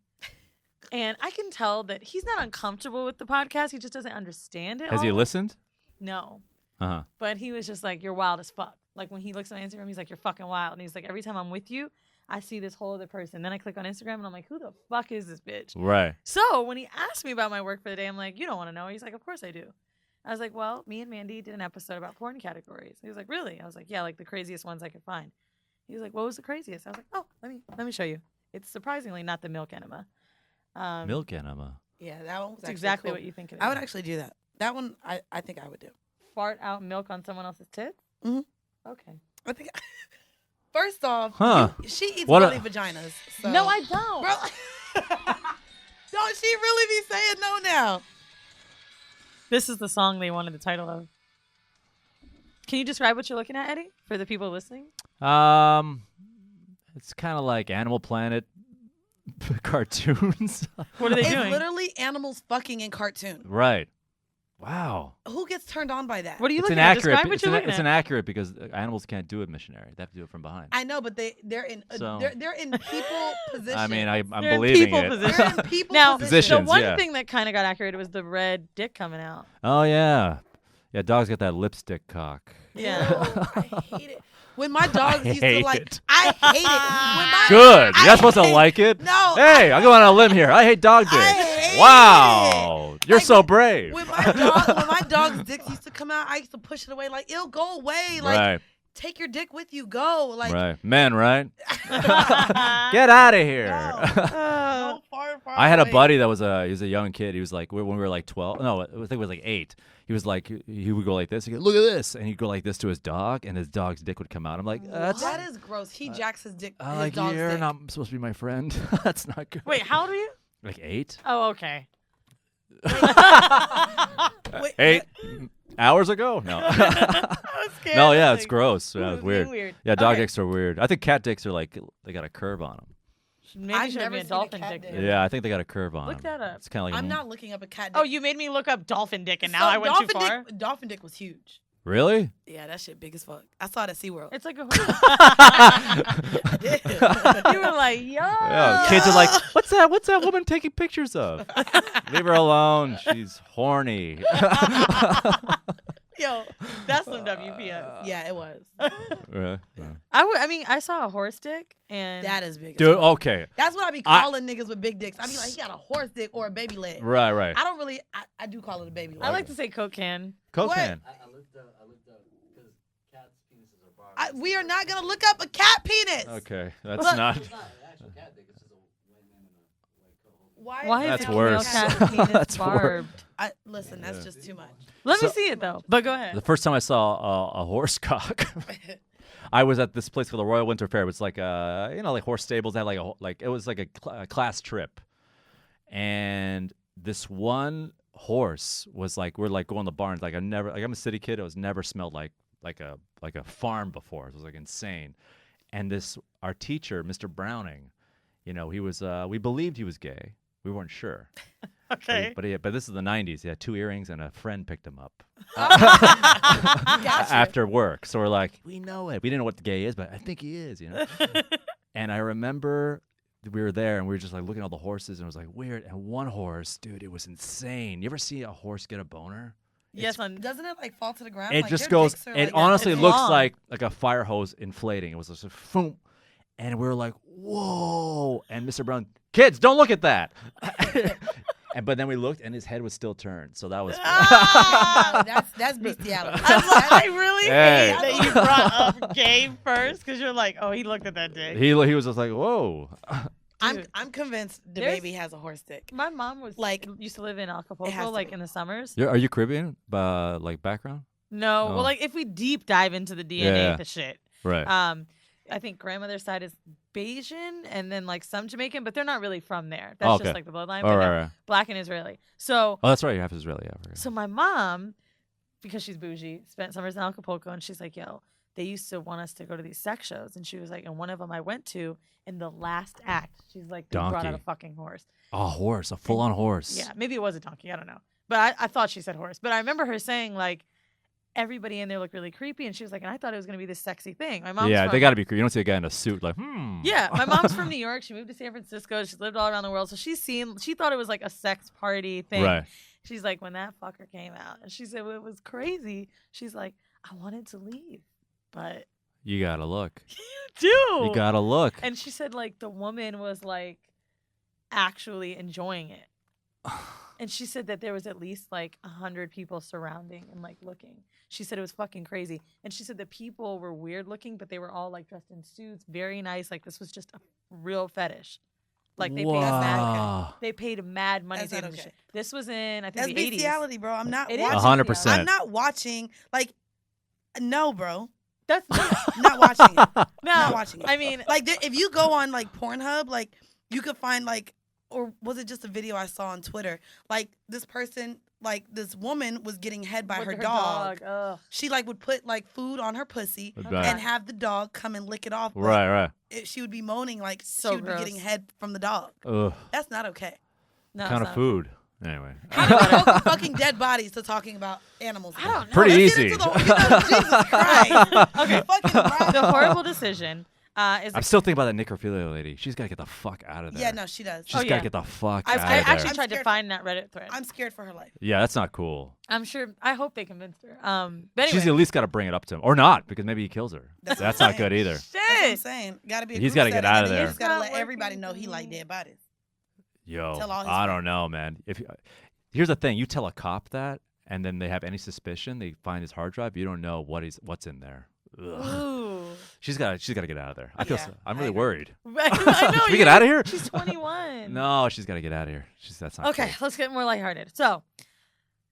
And I can tell that he's not uncomfortable with the podcast. He just doesn't understand it. Has he all. listened? No, Uh huh. but he was just like, "You're wild as fuck." Like when he looks on Instagram, he's like, "You're fucking wild," and he's like, "Every time I'm with you, I see this whole other person." Then I click on Instagram, and I'm like, "Who the fuck is this bitch?" Right. So when he asked me about my work for the day, I'm like, "You don't want to know." He's like, "Of course I do." I was like, "Well, me and Mandy did an episode about porn categories." He was like, "Really?" I was like, "Yeah, like the craziest ones I could find." He was like, "What was the craziest?" I was like, "Oh, let me show you." It's surprisingly not the milk enema. Milk enema. Yeah, that one was It's actually exactly cool. what you think it is. I would actually do that. That one, I think I would do. Fart out milk on someone else's tits. Mhm. Okay. I think. First off, Huh. she eats What a- bloody vaginas. So. No, I don't. Bro, don't she really be saying no now? This is the song they wanted the title of. Can you describe what you're looking at, Eddie, for the people listening? It's kind of like Animal Planet cartoons. What are they It's doing? literally animals fucking in cartoon. Right. Wow. Who gets turned on by that? What are you It's looking at? inaccurate. Describe what you're looking It's at. inaccurate because animals can't do it missionary. They have to do it from behind. I know, but they're in So- they're in people position. I mean, I'm They're in believing people it. position. they're in people Now, position. the Positions, one yeah. thing that kind of got accurate was the red dick coming out. Oh yeah, yeah. Dogs got that lipstick cock. Yeah. Ew, I hate it. When my dogs used to hate like, it. I hate it. When my, Good. I You're not supposed to hate- like it. No. Hey, I'm going on a limb here. I hate dog dick. I hate Wow. You're Like, so brave. When my dog's dick used to come out, I used to push it away. Like, it'll go away. Like, right. take your dick with you. Go. Like, Right. Men, right? Get out of here. so far I had a away. buddy that was he was a young kid. He was like when we were like 12. No, I think it was like 8. He was like he would go like this. He'd go, look at this, and he'd go like this to his dog, and his dog's dick would come out. I'm like, That is gross. He jacks his dick. I'm his like, dog's you're dick. not supposed to be my friend. That's not good. Wait, how old are you? Like 8? Oh, okay. Wait, 8 hours ago? No. I was scared. No, I yeah, was it's like, gross. Yeah, ooh, it's weird. weird. Yeah, dog Okay. dicks are weird. I think cat dicks are like they got a curve on them. Maybe I've show never me a seen a dolphin cat dick. dick. then. Yeah, I think they got a curve on Look them. that up. It's kind of like I'm not looking up a cat dick. Oh, you made me look up dolphin dick, and now So I went too dolphin far. Dolphin dick was huge. Really? Yeah, that shit big as fuck. I saw it at SeaWorld. It's like a. Yeah. You were like, yo. Yeah, kids are like, what's that? What's that woman taking pictures of? Leave her alone. She's horny. Yo, that's some WPS. Yeah, it was. Yeah. I mean, I saw a horse dick, and That is big. as Dude, fuck. okay. That's what I be calling niggas with big dicks. I be like, he got a horse dick or a baby leg. Right. I don't really. I do call it a baby leg. I like to say coke can. Coke What? can. I looked up because cats' penises are barbed. We are not gonna look up a cat penis. Okay, that's Look. not. It's not an actual cat dick. It's just a white man and a white co-host. Why? Why That's is it worse. cat penis That's barbed? Listen, that's just too much. Let me So- see it though. But go ahead. The first time I saw a horse cock, I was at this place called the Royal Winter Fair. It was like like horse stables. They had it was like a class trip, and this one horse was like we're like going to the barns. Like I'm a city kid. It was never smelled like a farm before. It was like insane. And our teacher, Mr. Browning, he was we believed he was gay. We weren't sure. Okay. But this is the 90s. He had 2 earrings and a friend picked him up Gotcha. after work. So we're like, we know it. We didn't know what the gay is, but I think he is, And I remember we were there and we were just like looking at all the horses and it was like weird. And one horse, dude, it was insane. You ever see a horse get a boner? Yes, on Doesn't it like fall to the ground? It Like, just their goes. dicks are, It like, honestly it's looks long. like a fire hose inflating. It was just a boom, and we were like, "Whoa!" And Mr. Brown, kids, don't look at that. But then we looked, and his head was still turned. So that was. Oh, that's bestiality. I really Hey. hate that you brought up gay first because you're like, oh, he looked at that dick. he was just like, "Whoa." I'm convinced the There's- baby has a horse dick. My mom was Like, used to live in it has Acapulco, to like be. in the summers. Are you Caribbean? Like background? No, Oh. well, like if we deep dive into the DNA Yeah. of the shit, Right. I think grandmother's side is Bayesian and then like some Jamaican, but they're not really from there. That's Okay. just like the bloodline. Oh, but right, no, right. Black and Israeli. So Oh, that's right. You're half Israeli. Yeah, I forgot. So my mom, because she's bougie, spent summers in Acapulco, and she's like, yo, they used to want us to go to these sex shows. And she was like, and one of them I went to, in the last act, she's like, they brought out Donkey. a fucking horse. A horse, a full-on horse. Yeah, maybe it was a donkey. I don't know. But I thought she said horse. But I remember her saying, like, everybody in there looked really creepy. And she was like, and I thought it was going to be this sexy thing. My mom's Yeah, from, they got to be. You don't see a guy in a suit like, Yeah, my mom's from New York. She moved to San Francisco. She's lived all around the world. So she thought it was like a sex party thing. Right. She's like, when that fucker came out, and she said, well, it was crazy. She's like, I wanted to leave, but You gotta look. do. You gotta look. And she said, like, the woman was like actually enjoying it. And she said that there was at least like 100 people surrounding and like looking. She said it was fucking crazy. And she said the people were weird looking, but they were all like dressed in suits, very nice. Like this was just a real fetish. Like they paid mad. Wow. They paid mad money That's to not do this okay. shit. This was in I think That's the 80s. bestiality, bro. I'm not It is watching. 100%. I'm not watching. Like, no, bro. That's Not watching it. no. Not watching it. I mean, Like, if you go on like Pornhub, like you could find like, or was it just a video I saw on Twitter? Like this person, like this woman was getting head by with her dog. Ugh. She like would put like food on her pussy Okay. and have the dog come and lick it off. but Right. she would be moaning like So she would gross. be getting head from the dog. Ugh. That's not okay. No, Kind it's of not. food. Anyway. Go from fucking dead bodies to talking about animals. I don't know. Pretty Let's get easy. into Jesus Christ. Okay. Fucking right. The horrible decision is I'm still thinking about that necrophilia lady. She's got to get the fuck out of there. Yeah, no, she does. She's Oh, got to yeah. get the fuck I out of actually there. I'm tried to scared. find that Reddit thread. I'm scared for her life. Yeah, that's not cool. I'm sure. I hope they convinced her. But anyway, She's at least got to bring it up to him. Or not, because maybe he kills her. That's That's what I'm not good either. That's what I'm shit. saying. Gotta be a He's got gotta to get out of there. You just gotta It's let not everybody working know for he like me. dead bodies. Yo, Tell all his I don't friends. know, man. Here's the thing: you tell a cop that, and then they have any suspicion, they find his hard drive. You don't know what's in there. Ugh. Ooh. She's got to get out of there. Yeah, I'm I really agree. worried. I know. Should we get out of here? She's 21. No, she's got to get out of here. That's not Okay, cool. let's get more lighthearted. So,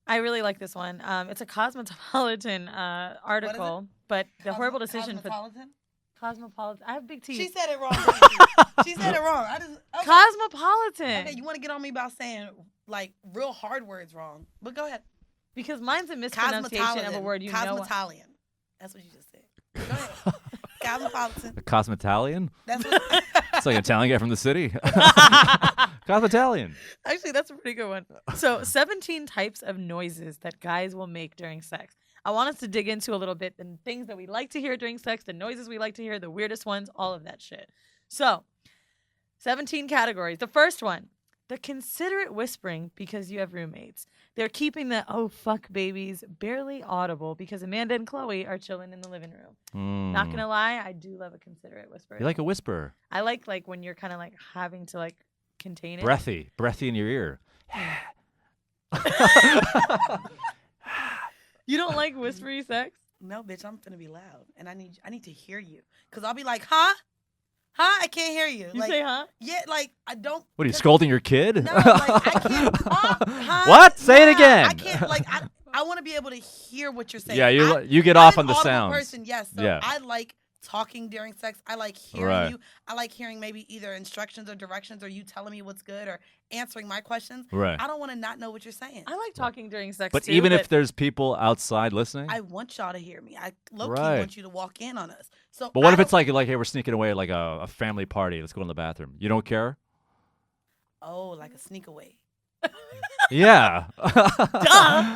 I really like this one. It's a Cosmopolitan article, but the horrible decision for Cosmopolitan? Cosmopolitan. I have big teeth. She said it wrong. didn't she said it wrong. I just okay. Cosmopolitan. Okay, you want to get on me about saying like real hard words wrong, but go ahead. Because mine's a mispronunciation of a word you know. Cosmetalian. That's what you just said. Go ahead. Cosmopolitan. A cosmetalian? That's what. It's like an Italian guy from the city. Cosmetalian. Actually, that's a pretty good one. So, 17 types of noises that guys will make during sex. I want us to dig into a little bit the things that we like to hear during sex, the noises we like to hear, the weirdest ones, all of that shit. So, 17 categories. The first one, the considerate whispering because you have roommates. They're keeping the oh fuck babies barely audible because Amanda and Chloe are chilling in the living room. Not gonna lie, I do love a considerate whisper. You like a whisperer. I like when you're kind of like having to like contain it. Breathy in your ear. You don't like whispery sex? No, bitch, I'm finna be loud, and I need to hear you, cause I'll be like, huh? I can't hear you. You like, say huh? Yeah, like I don't. What are you scolding your kid? No, like I can't. Huh? What? Say it again. I can't. Like I want to be able to hear what you're saying. Yeah, you get off on the I'm an audible sounds. person, yes. So Yeah. I like talking during sex. I like hearing Right. you. I like hearing maybe either instructions or directions, or you telling me what's good, or answering my questions. Right. I don't want to not know what you're saying. I like talking during sex But too. even if there's people outside listening. I want y'all to hear me. I low-key Right. want you to walk in on us. So, But what I if it's don't- like hey, we're sneaking away at like a family party. Let's go in the bathroom. You don't care? like a sneak away? Yeah.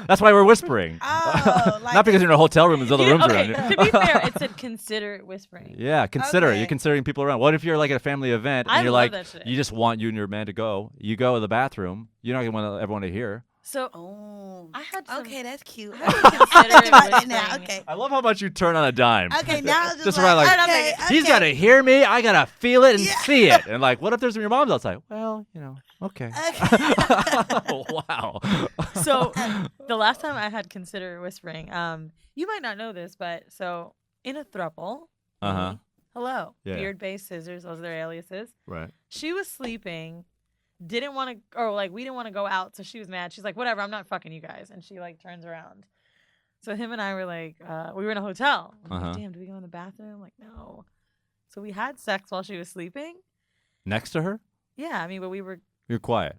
That's why we're whispering. Oh, like Not because you're in a hotel room and there's other rooms okay, around to you. be fair, it said considerate whispering. Yeah, consider it. Okay. You're considering people around. What if you're like at a family event and I you're love like, that shit. you just want you and your man to go. You go to the bathroom. You're not going to want everyone to hear. So Oh, I had some, okay, that's cute. I had some considerate About that whispering. now, okay. I love how much you turn on a dime. Okay, now it's Just just around like, like, okay, he's okay. got to hear me. I got to feel it and Yeah. see it. And like, what if there's your mom's outside? Well, okay. Okay. Wow. So the last time I had considerate whispering, you might not know this, but so in a throuple, Uh-huh. me, hello, Yeah. beard-based scissors, those are their aliases. Right. She was sleeping, didn't want to, or like we didn't want to go out, so she was mad. She's like, whatever, I'm not fucking you guys, and she like turns around. So him and I were like, we were in a hotel. I'm like, Uh-huh. damn, do we go in the bathroom? Like, no. So we had sex while she was sleeping. Next to her? Yeah, I mean, but we were, You're quiet.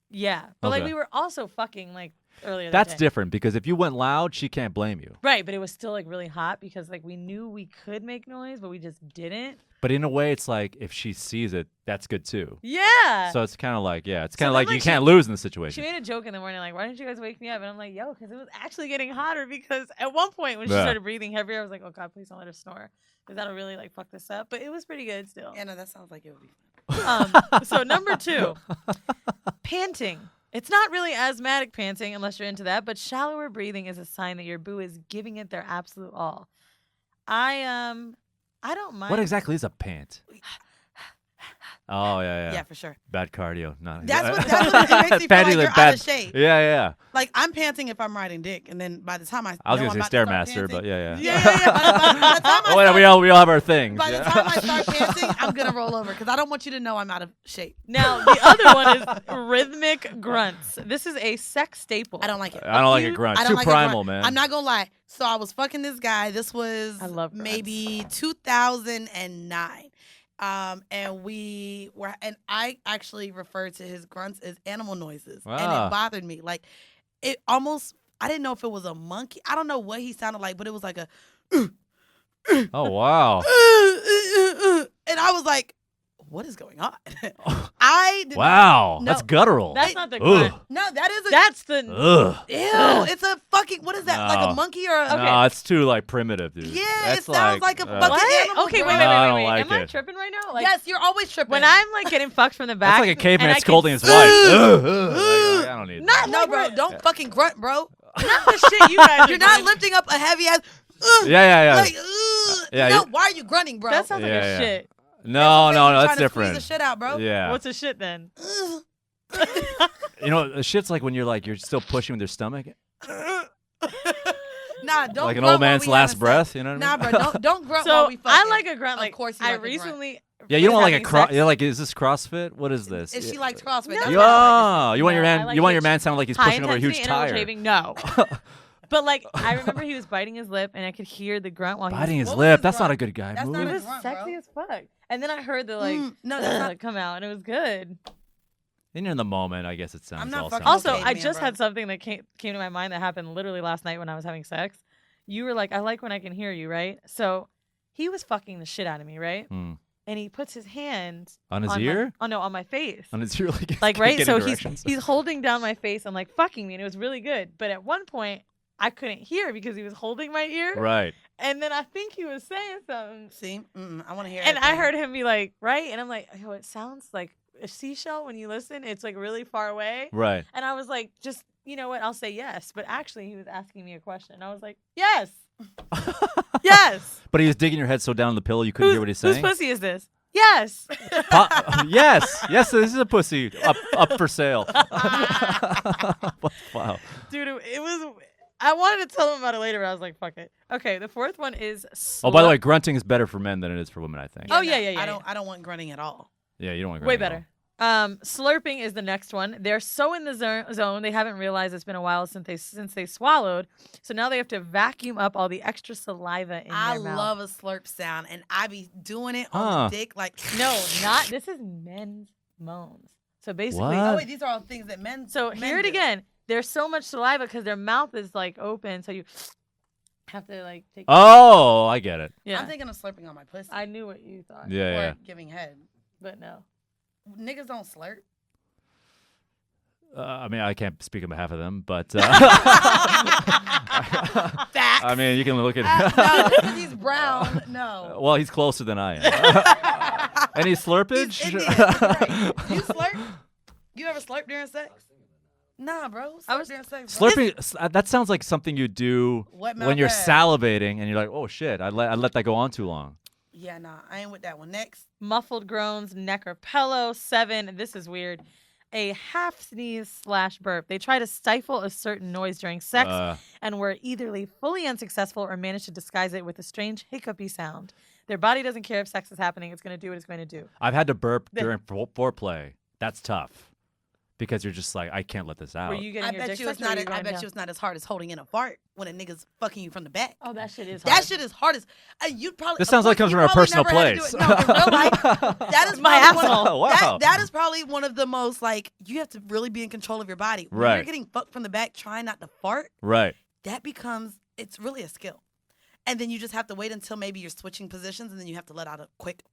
yeah, but like Okay. we were also fucking like earlier. That's that day. different because if you went loud, she can't blame you. Right, but it was still like really hot because like we knew we could make noise, but we just didn't. But in a way, it's like if she sees it, that's good too. Yeah. So it's kind of like, it's So kind of then, like you like, can't lose in the She situation. made a joke in the morning, like, why didn't you guys wake me up? And I'm like, yo, because it was actually getting hotter because at one point when she Yeah. started breathing heavier, I was like, oh, God, please don't let her snore because that'll really, like, fuck this up. But it was pretty good still. Yeah, no, that sounds like it would be fun. So number 2, panting. It's not really asthmatic panting unless you're into that, but shallower breathing is a sign that your boo is giving it their absolute all. I don't mind. What exactly is a pant? Oh, yeah. Yeah, for sure. Bad cardio. Not That's what it makes me feel Panty like you're bad. out of shape. Yeah. Like I'm panting if I'm riding dick, and then by the time I I was know gonna I'm say about to Stairmaster, start but panting- yeah. Yeah. By the time I Oh, wait, start- we all have our things. By the yeah. time I start panting, I'm gonna roll over because I don't want you to know I'm out of shape. Now, the other one is rhythmic grunts. This is a sex staple. I don't like it. I don't like You- a grunt. I don't Too like primal, it. man. I'm not gonna lie. So I was fucking this guy. This was I love grunts. maybe 2009. And we were, and I actually referred to his grunts as animal noises, and Ah. it bothered me. Like, it almost, I didn't know if it was a monkey. I don't know what he sounded like, but it was like a, Oh, wow. and I was like, what is going on? I did Wow. No. That's guttural. That's not the Ugh. grunt. no, that is a, That's the. Ugh. ew. It's a fucking, what is that? Like No. a monkey or a, Okay. No, it's too like primitive, dude. Yeah, That's it sounds like a fucking What? animal Okay, wait, grunt. wait, No, I wait, don't wait, wait. like Am I it. tripping right now? Like, Yes, you're always tripping. when I'm like getting fucked from the back. That's like a and caveman I can scolding his see- wife. Ugh, ugh. Like, I don't need Not that. no, like bro, we're- don't fucking grunt, bro. Not the shit you guys. You're are not doing. lifting up a heavy ass. Yeah. Like, Yeah, no, you- why are you grunting, bro? That sounds like Yeah, a yeah. shit. No, Trying that's to different. Squeeze the shit out, bro. Yeah. What's a shit then? Ugh. You know, the shit's like when you're still pushing with your stomach. Nah, don't. Like an grunt old man's while we last having breath, sex. you know what Nah, I mean? bro, don't grunt So while we fucking. I like a grunt. Of Like course you I like a grunt. recently. Yeah, you don't want like a having cross. sex- You're like, is this CrossFit? What is this? If she likes CrossFit, No, that's no. what I Oh, you want your No, I man? like You want your it. man sound like he's high pushing over a intensity huge interval tire. shaving? No. But like I remember he was biting his lip and I could hear the grunt while he Biting was. his What was lip. his That's not grunt? a good guy That's move. not It a was grunt, sexy bro. as fuck. And then I heard the like no, that's not. come out and it was good. And you're in the moment, I guess it sounds. I'm not all fucking sounds Also, Okay, I man, just bro. had something that came to my mind that happened literally last night when I was having sex. You were like, I like when I can hear you, right? So he was fucking the shit out of me, right? Hmm. And he puts his hand On his on ear? My, on my face. On his ear, Like right, so getting he's directions. he's holding down my face and like fucking me, and it was really good. But at one point, I couldn't hear because he was holding my ear, right. and then I think he was saying something, See, I want to hear. and I everything. heard him be like, right, and I'm like, yo, it sounds like a seashell when you listen. It's like really far away. Right. And I was like, just, you know what? I'll say yes. But actually, he was asking me a question. I was like, yes. Yes. But he was digging your head so down in the pillow you couldn't hear what he's saying? Whose pussy is this? Yes. Yes. Yes, this is a pussy up for sale. Wow. Dude, it was. I wanted to tell him about it later, but I was like, fuck it. Okay, the fourth one is. Oh, by the way, grunting is better for men than it is for women, I think. Oh, yeah. I don't want grunting at all. Yeah, you don't want Way grunting at better. Slurping is the next one. They're so in the zone they haven't realized it's been a while since they swallowed. So now they have to vacuum up all the extra saliva in their mouth. I love a slurp sound, and I be doing it on the dick like. No, not. This is men's moans. So basically, What? Oh wait, these are all things that men. So men hear it do. again. There's so much saliva because their mouth is like open, so you have to like take. Oh, I get it. Yeah. I'm thinking of slurping on my pussy. I knew what you thought. Yeah, or yeah. giving head. But no. Niggas don't slurp. I mean, I can't speak on behalf of them, but Facts. I mean, you can look at. No, because he's brown. No. Well, he's closer than I am. Any slurpage? He's Indian. Right. You slurp? You ever slurp during sex? Nah, bro. Slurp during sex. Bro. Slurping. That sounds like something you do Wet when mouth you're ass. salivating and you're like, oh shit, I let that go on too long. Yeah, nah. I ain't with that one. Next. Muffled groans, neck or pillow. 7. This is weird. A half sneeze / burp. They try to stifle a certain noise during sex and were either fully unsuccessful or managed to disguise it with a strange hiccupy sound. Their body doesn't care if sex is happening. It's going to do what it's going to do. I've had to burp during foreplay. That's tough. Because you're just like, I can't let this out. Were you getting I your bet dick you it's sucked or not. were you I going bet down? you it's not as hard as holding in a fart when a nigga's fucking you from the back. Oh, that shit is hard. That shit is hard as. You'd probably. This sounds like it comes from a personal place. No, in real life, that is My probably one of- asshole. Wow. That is probably one of the most like you have to really be in control of your body. When Right. you're getting fucked from the back, trying not to fart. Right. That becomes. It's really a skill, and then you just have to wait until maybe you're switching positions, and then you have to let out a quick.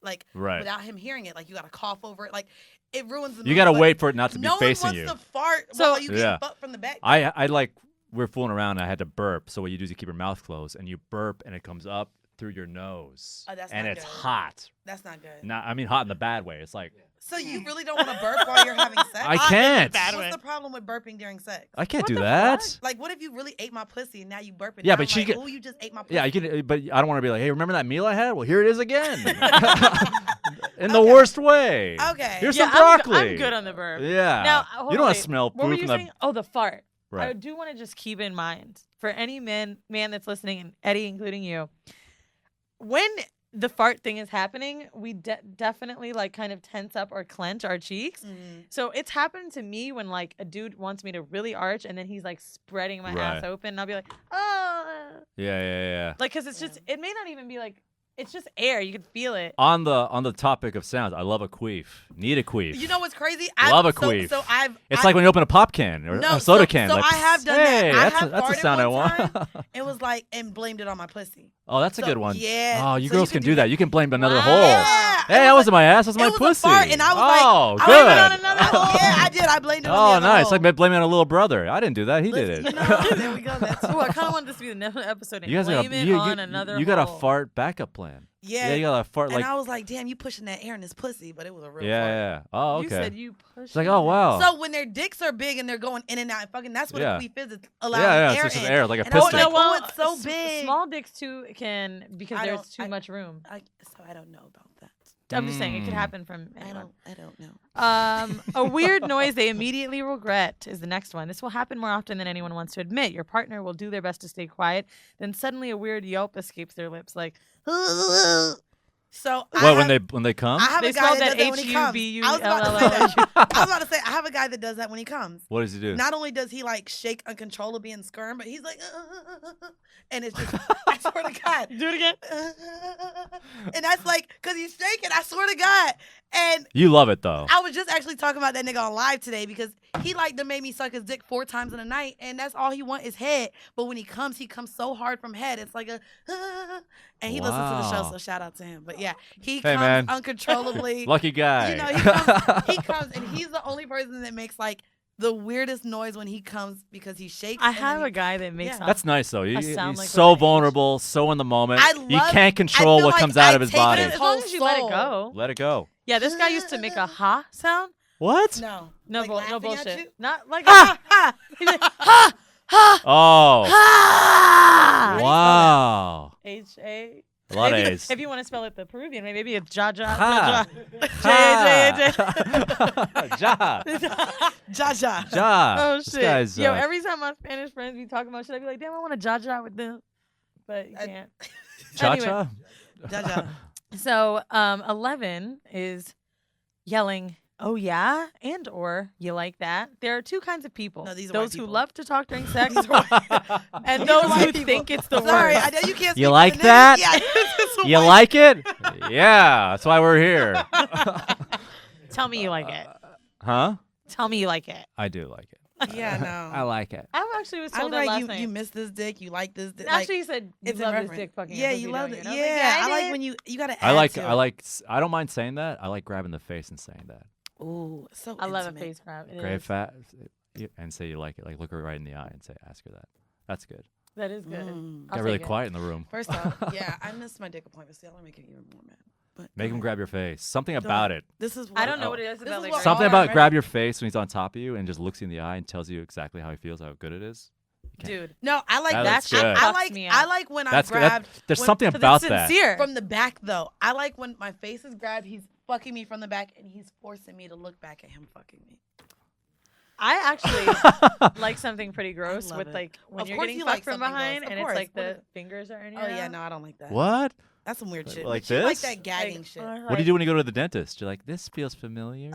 Like Right. without him hearing it, like you gotta cough over it, like it ruins the. You mood, got to but wait for it not to be no facing one you. wants to fart So- while you Yeah. get fucked from the back. I like, we're fooling around and I had to burp. So what you do is you keep your mouth closed and you burp and it comes up through your nose. Oh, that's and not it's good. hot. That's not good. Not, I mean, hot in the bad way. It's like, So you really don't want to burp while you're having sex? I can't. What's the problem with burping during sex? I can't What do the that. fuck? Like, what if you really ate my pussy and now you burping? Yeah, Now but I'm she like, get- oh, you just ate my pussy. Yeah, you can, but I don't want to be like, hey, remember that meal I had? Well, here it is again. In the Okay. worst way. Okay. Here's Yeah, some broccoli. I'm good on the burp. Yeah. Now, hold you don't on, want to wait. smell What were food you from saying? Oh, the fart. I Right. do want to just keep in mind for any man that's listening, and Eddie, including you, when the fart thing is happening, we definitely like kind of tense up or clench our cheeks. Mhm. So it's happened to me when like a dude wants me to really arch and then he's like spreading my ass Right. open and I'll be like, oh, Yeah. like because it's just it may not even be like it's just air. You can feel it. On the topic of sounds, I love a queef. Need a queef. You know what's crazy? Love a queef. So I've. It's like when you open a pop can or No, a soda so- can. so like, I have done hey, that. I That's have a farted sound I one want. It was like and blamed it on my pussy. Oh, that's a So, good one. yeah, Oh, you so girls you can can do do that. You can blame another Wow. hole. Yeah, Hey, that wasn't my ass. That was my it was a pussy. fart, and I was like, oh, I good. blamed it on another hole. Yeah, I did. I blamed it on the Oh, other nice. hole. Like blaming it on a little brother. I didn't do that. He did it. You know, there we go. That's Ooh, I kind of wanted this to be the next episode and You guys blame got it on another you got a hole. fart backup plan. yeah. You got a fart And like I was like, damn, you pushing that air in this pussy, but it was a real fart. yeah. Oh, okay. You said you pushed. It's like, oh wow. So when their dicks are big and they're going in and out, and fucking that's what Yeah. a queef is. It's allowing yeah, air it's just in. air like a And I was piston. like, oh, it's so s- big. Small dicks too can because I there's don't- too much room. So I don't know about that. I'm just saying it could Mm. happen from anyone. I don't know. A weird noise they immediately regret is the next one. This will happen more often than anyone wants to admit. Your partner will do their best to stay quiet, then suddenly a weird yelp escapes their lips, like. So When they come? I have They a guy spelled that that does that when he comes. I was about to say that. I was about to say I have a guy that does that when he comes. What does he do? Not only does he like shake uncontrollably and squirm, but he's like, and it's just, I swear to God. Do it again. And that's like, because he's shaking, I swear to God. And You love it though. I was just actually talking about that nigga on live today because he like to make me suck his dick 4 times in a night, and that's all he want is head. But when he comes so hard from head. It's like a, and he listens to the show, Wow. so shout out to him. But yeah, he Hey, comes man. uncontrollably. Lucky guy. You know, he comes and he's the only person that makes like the weirdest noise when he comes because he shakes. I and then have he- a guy that makes Yeah. That's nice though. I sound He's like so my age. vulnerable, so in the moment. I You love- can't I control feel what like comes out I of his take it body. as as long whole as you let it soul. go. Let it go. Yeah, this guy used to make a ha sound. What? No. No, Like no laughing at bullshit. you? Not like Ha! ha. He'd be like, ha ha Oh. ha. Wow. H-A. A lot of Maybe- A's. If you want to spell it the Peruvian way, maybe it's ja ja Ha. ja Ja. Jaja. Ja. Oh This shit! guy's, Yo, every time my Spanish friends be talking about shit, I be like, damn, I want to ja ja with them, but you I- can't. Cha-cha? Jaja. So 11 is yelling, oh yeah, and or you like that. There are two kinds of people. No, these are those white who people. love to talk during sex These are white- and these are those white who people. think it's the Sorry, worst. I know you can't. You speak like for the that? niggas. Yeah, this is You white. like it? Yeah, that's why we're here. Tell me you like it. Huh? Tell me you like it. I do like it. Yeah, no. I like it. I actually was I'm told that like last you. night. You miss this dick. You like this dick. Actually, you said you it's love in this reference. dick fucking. Yeah, pussy, you don't love you? it. And I was Yeah, like, I like did. when you gotta. I add like. to I it. like. I don't mind saying that. I like grabbing the face and saying that. Ooh, so I love a intimate. face grab. It Grave is. fat, and say you like it. Like look her right in the eye and say, ask her that. That's good. That is good. Mm. I'll Got really take it. quiet in the room. First off, yeah, I missed my dick appointment. See, I want to make it even more mad. But Make go him ahead. grab your face. Something Go about ahead. it. This is. I don't know Oh. what it is This about is like what- Something all about right. grab your face when he's on top of you and just looks you in the eye and tells you exactly how he feels, how good it is. dude. No, I like That that. looks good. I Fucks like. me I up. like when I'm That's good. grabbed There's when- something 'Cause about it's that. sincere. from the back though. I like when my face is grabbed. He's fucking me from the back, and he's forcing me to look back at him fucking me. I actually like something pretty gross love with it. like when Of you're course getting you fucked like from something behind gross. Of and it's course. like What the is- fingers are in your Oh yeah, mouth. no, I don't like that. What? That's some weird shit. Like But you like this? that gagging shit. What do you do when you go to the dentist? You're like, this feels familiar.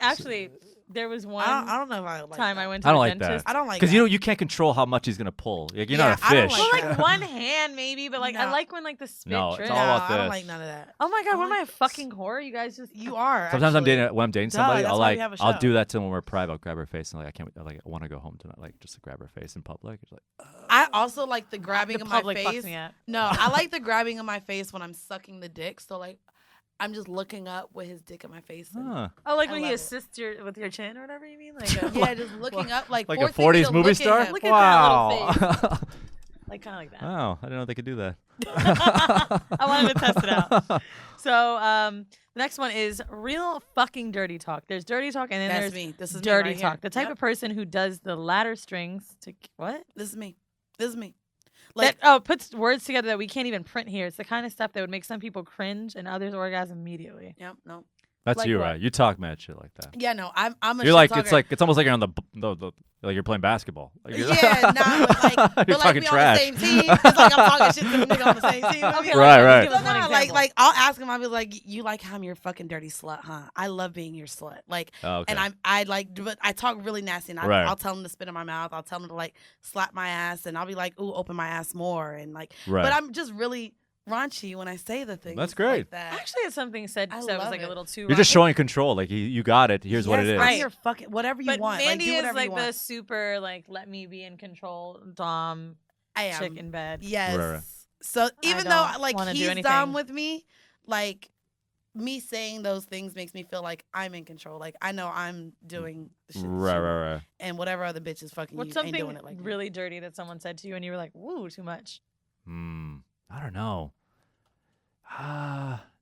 Actually, there was one I don't know if I like time that. I went to I don't the like dentist. that. I don't like Because that. you can't control how much he's gonna pull. Like, you're Yeah, not a I don't fish. like Well, that. like one hand maybe, but like I No. like when like the spit No, it's drips. all No, about I don't this. like none of that. Oh my god, what am I a like- fucking whore? You guys just You are. Sometimes actually. when I'm dating Duh, somebody, that's I'll why we have a I'll show. do that to them when we're private. I'll grab her face and like I want to go home tonight. Like just to grab her face in public. It's like, I also like the grabbing the of my public face. fucks me up. No, I like the grabbing of my face when I'm sucking the dick. So like, I'm just looking up with his dick in my face. and- huh. Oh, like I when he love it. assists your with your chin or whatever you mean? Like Yeah, just looking up like Like a forcing me 40s to movie look at star. him. Look at that little Wow. like kind of like that. Oh, I didn't know they could do that. I wanted to test it out. So the next one is real fucking dirty talk. There's dirty talk and then That's there's me. This is dirty me right talk. Here. The type Yep. of person who does the ladder strings to what? This is me. This is me. Like That puts words together that we can't even print here. It's the kind of stuff that would make some people cringe and others orgasm immediately. Yep. No. That's Like you, what? right? You talk mad shit like that. Yeah. No. I'm a. You're shit like talker. it's almost like you're on the like you're playing basketball. Like, Yeah, nah, but like, You're but like talking we trash. on the same team. It's like I'm talking shit to the nigga on the same team. Okay, Right, right. Give So us one nah, example. like I'll ask him. I'll be like, "You like how I'm your fucking dirty slut, huh? I love being your slut." Like, Oh, okay. and I like, but I talk really nasty, and Right. I'll tell him to spit in my mouth. I'll tell him to like slap my ass, and I'll be like, "Ooh, open my ass more," and like, right. but I'm just really raunchy when I say the things. That's great. Like that. Actually, it's something said I that was love like a it. little too. You're just raunchy. showing control. Like you got it. Here's what it Yes, is. I'm Right. your fucking whatever you But want. Mandy like, do is whatever like you want. the super like let me be in control dom I am. chick in bed. Yes. Right, right. So even though don't like wanna do he's anything. dom with me, like me saying those things makes me feel like I'm in control. Like I know I'm doing the shit. that Right, she right, want. right. And whatever other bitches fucking What's you ain't something doing it like me. really dirty that someone said to you and you were like, "Woo, too much." I don't know.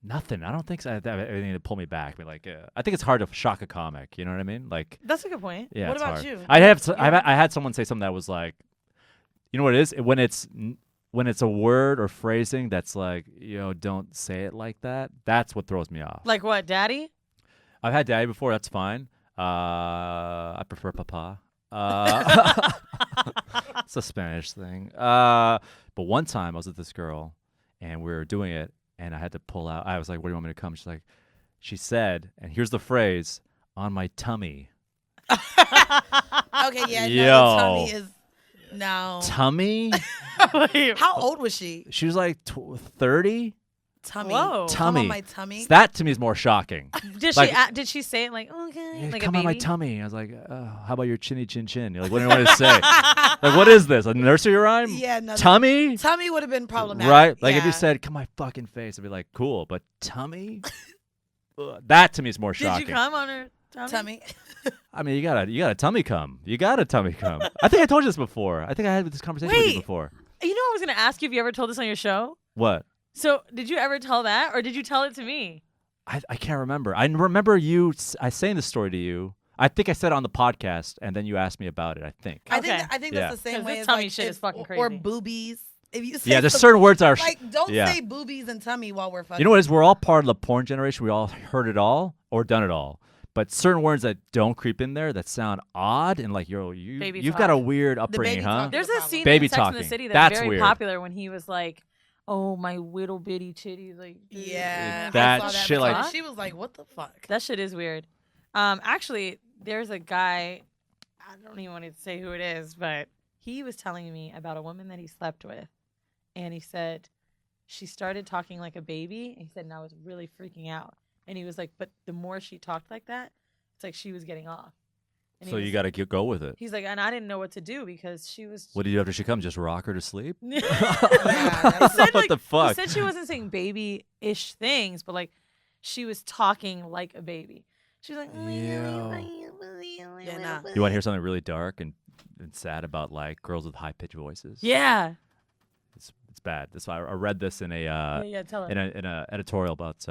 Nothing. I don't think so. I have anything to pull me back. I mean, like, I think it's hard to shock a comic. You know what I mean? Like, That's a good point. yeah. What it's about hard. you? I had someone say something that was like, you know what it is when it's a word or phrasing that's like, don't say it like that. That's what throws me off. Like what, daddy? I've had daddy before. That's fine. I prefer papa. It's a Spanish thing. But one time I was with this girl and we were doing it and I had to pull out. I was like, "Where do you want me to come?" She said, and here's the phrase, "on my tummy." Okay, yeah, Yo. no, tummy is no. Tummy? How old was she? She was like 30. Tummy. Whoa. Come Tummy. on my tummy. So that to me is more shocking. Did she say it like okay, Yeah, like come a on baby? my tummy. I was like, how about your chinny chin chin? You're like, what do you want to say? Like, what is this? A nursery rhyme? Yeah, no. Tummy? Tummy would have been problematic. Right? Like if you Yeah. said, come my fucking face, I'd be like, cool. But tummy? That to me is more Did shocking. you come on her tummy? Tummy. I mean, you got a tummy cum. You got a tummy cum. I think I told you this before. I think I had this conversation with you Wait. before. You know, I was gonna ask you if you ever told this on your show. What? So, did you ever tell that, or did you tell it to me? I can't remember. I remember you. I saying this story to you. I think I said it on the podcast, and then you asked me about it. I think. I think Okay. I think Yeah. that's the same 'Cause way this as tummy like shit if- is fucking or crazy. boobies. If you say Yeah, there's some- certain words are. like don't yeah. say boobies and tummy while we're fucking. You know what it is? We're all part of the porn generation. We all heard it all or done it all. But certain words that don't creep in there that sound odd and like Baby you've talk. got a weird upbringing, baby huh? talk. There's a problem. scene Baby in Sex and talking. the City That's that's very weird. popular when he was like, "Oh, my little bitty titties," like Yeah, That I saw shit, before. like- she was like, "What the fuck?" That shit is weird. Actually, there's a guy. I don't even want to say who it is, but he was telling me about a woman that he slept with, and he said she started talking like a baby. And he said, and I was really freaking out. And he was like, but the more she talked like that, it's like she was getting off. And he So you was- got to go with it. He's like, and I didn't know what to do because she was. What do you do after she comes? Just rock her to sleep? He that's- said, What the fuck? He said she wasn't saying baby-ish things, but like she was talking like a baby. She was like, nah. You want to hear something really dark and sad about like girls with high pitched voices? yeah. It's bad. That's why I read this in a Tell her. in a editorial about.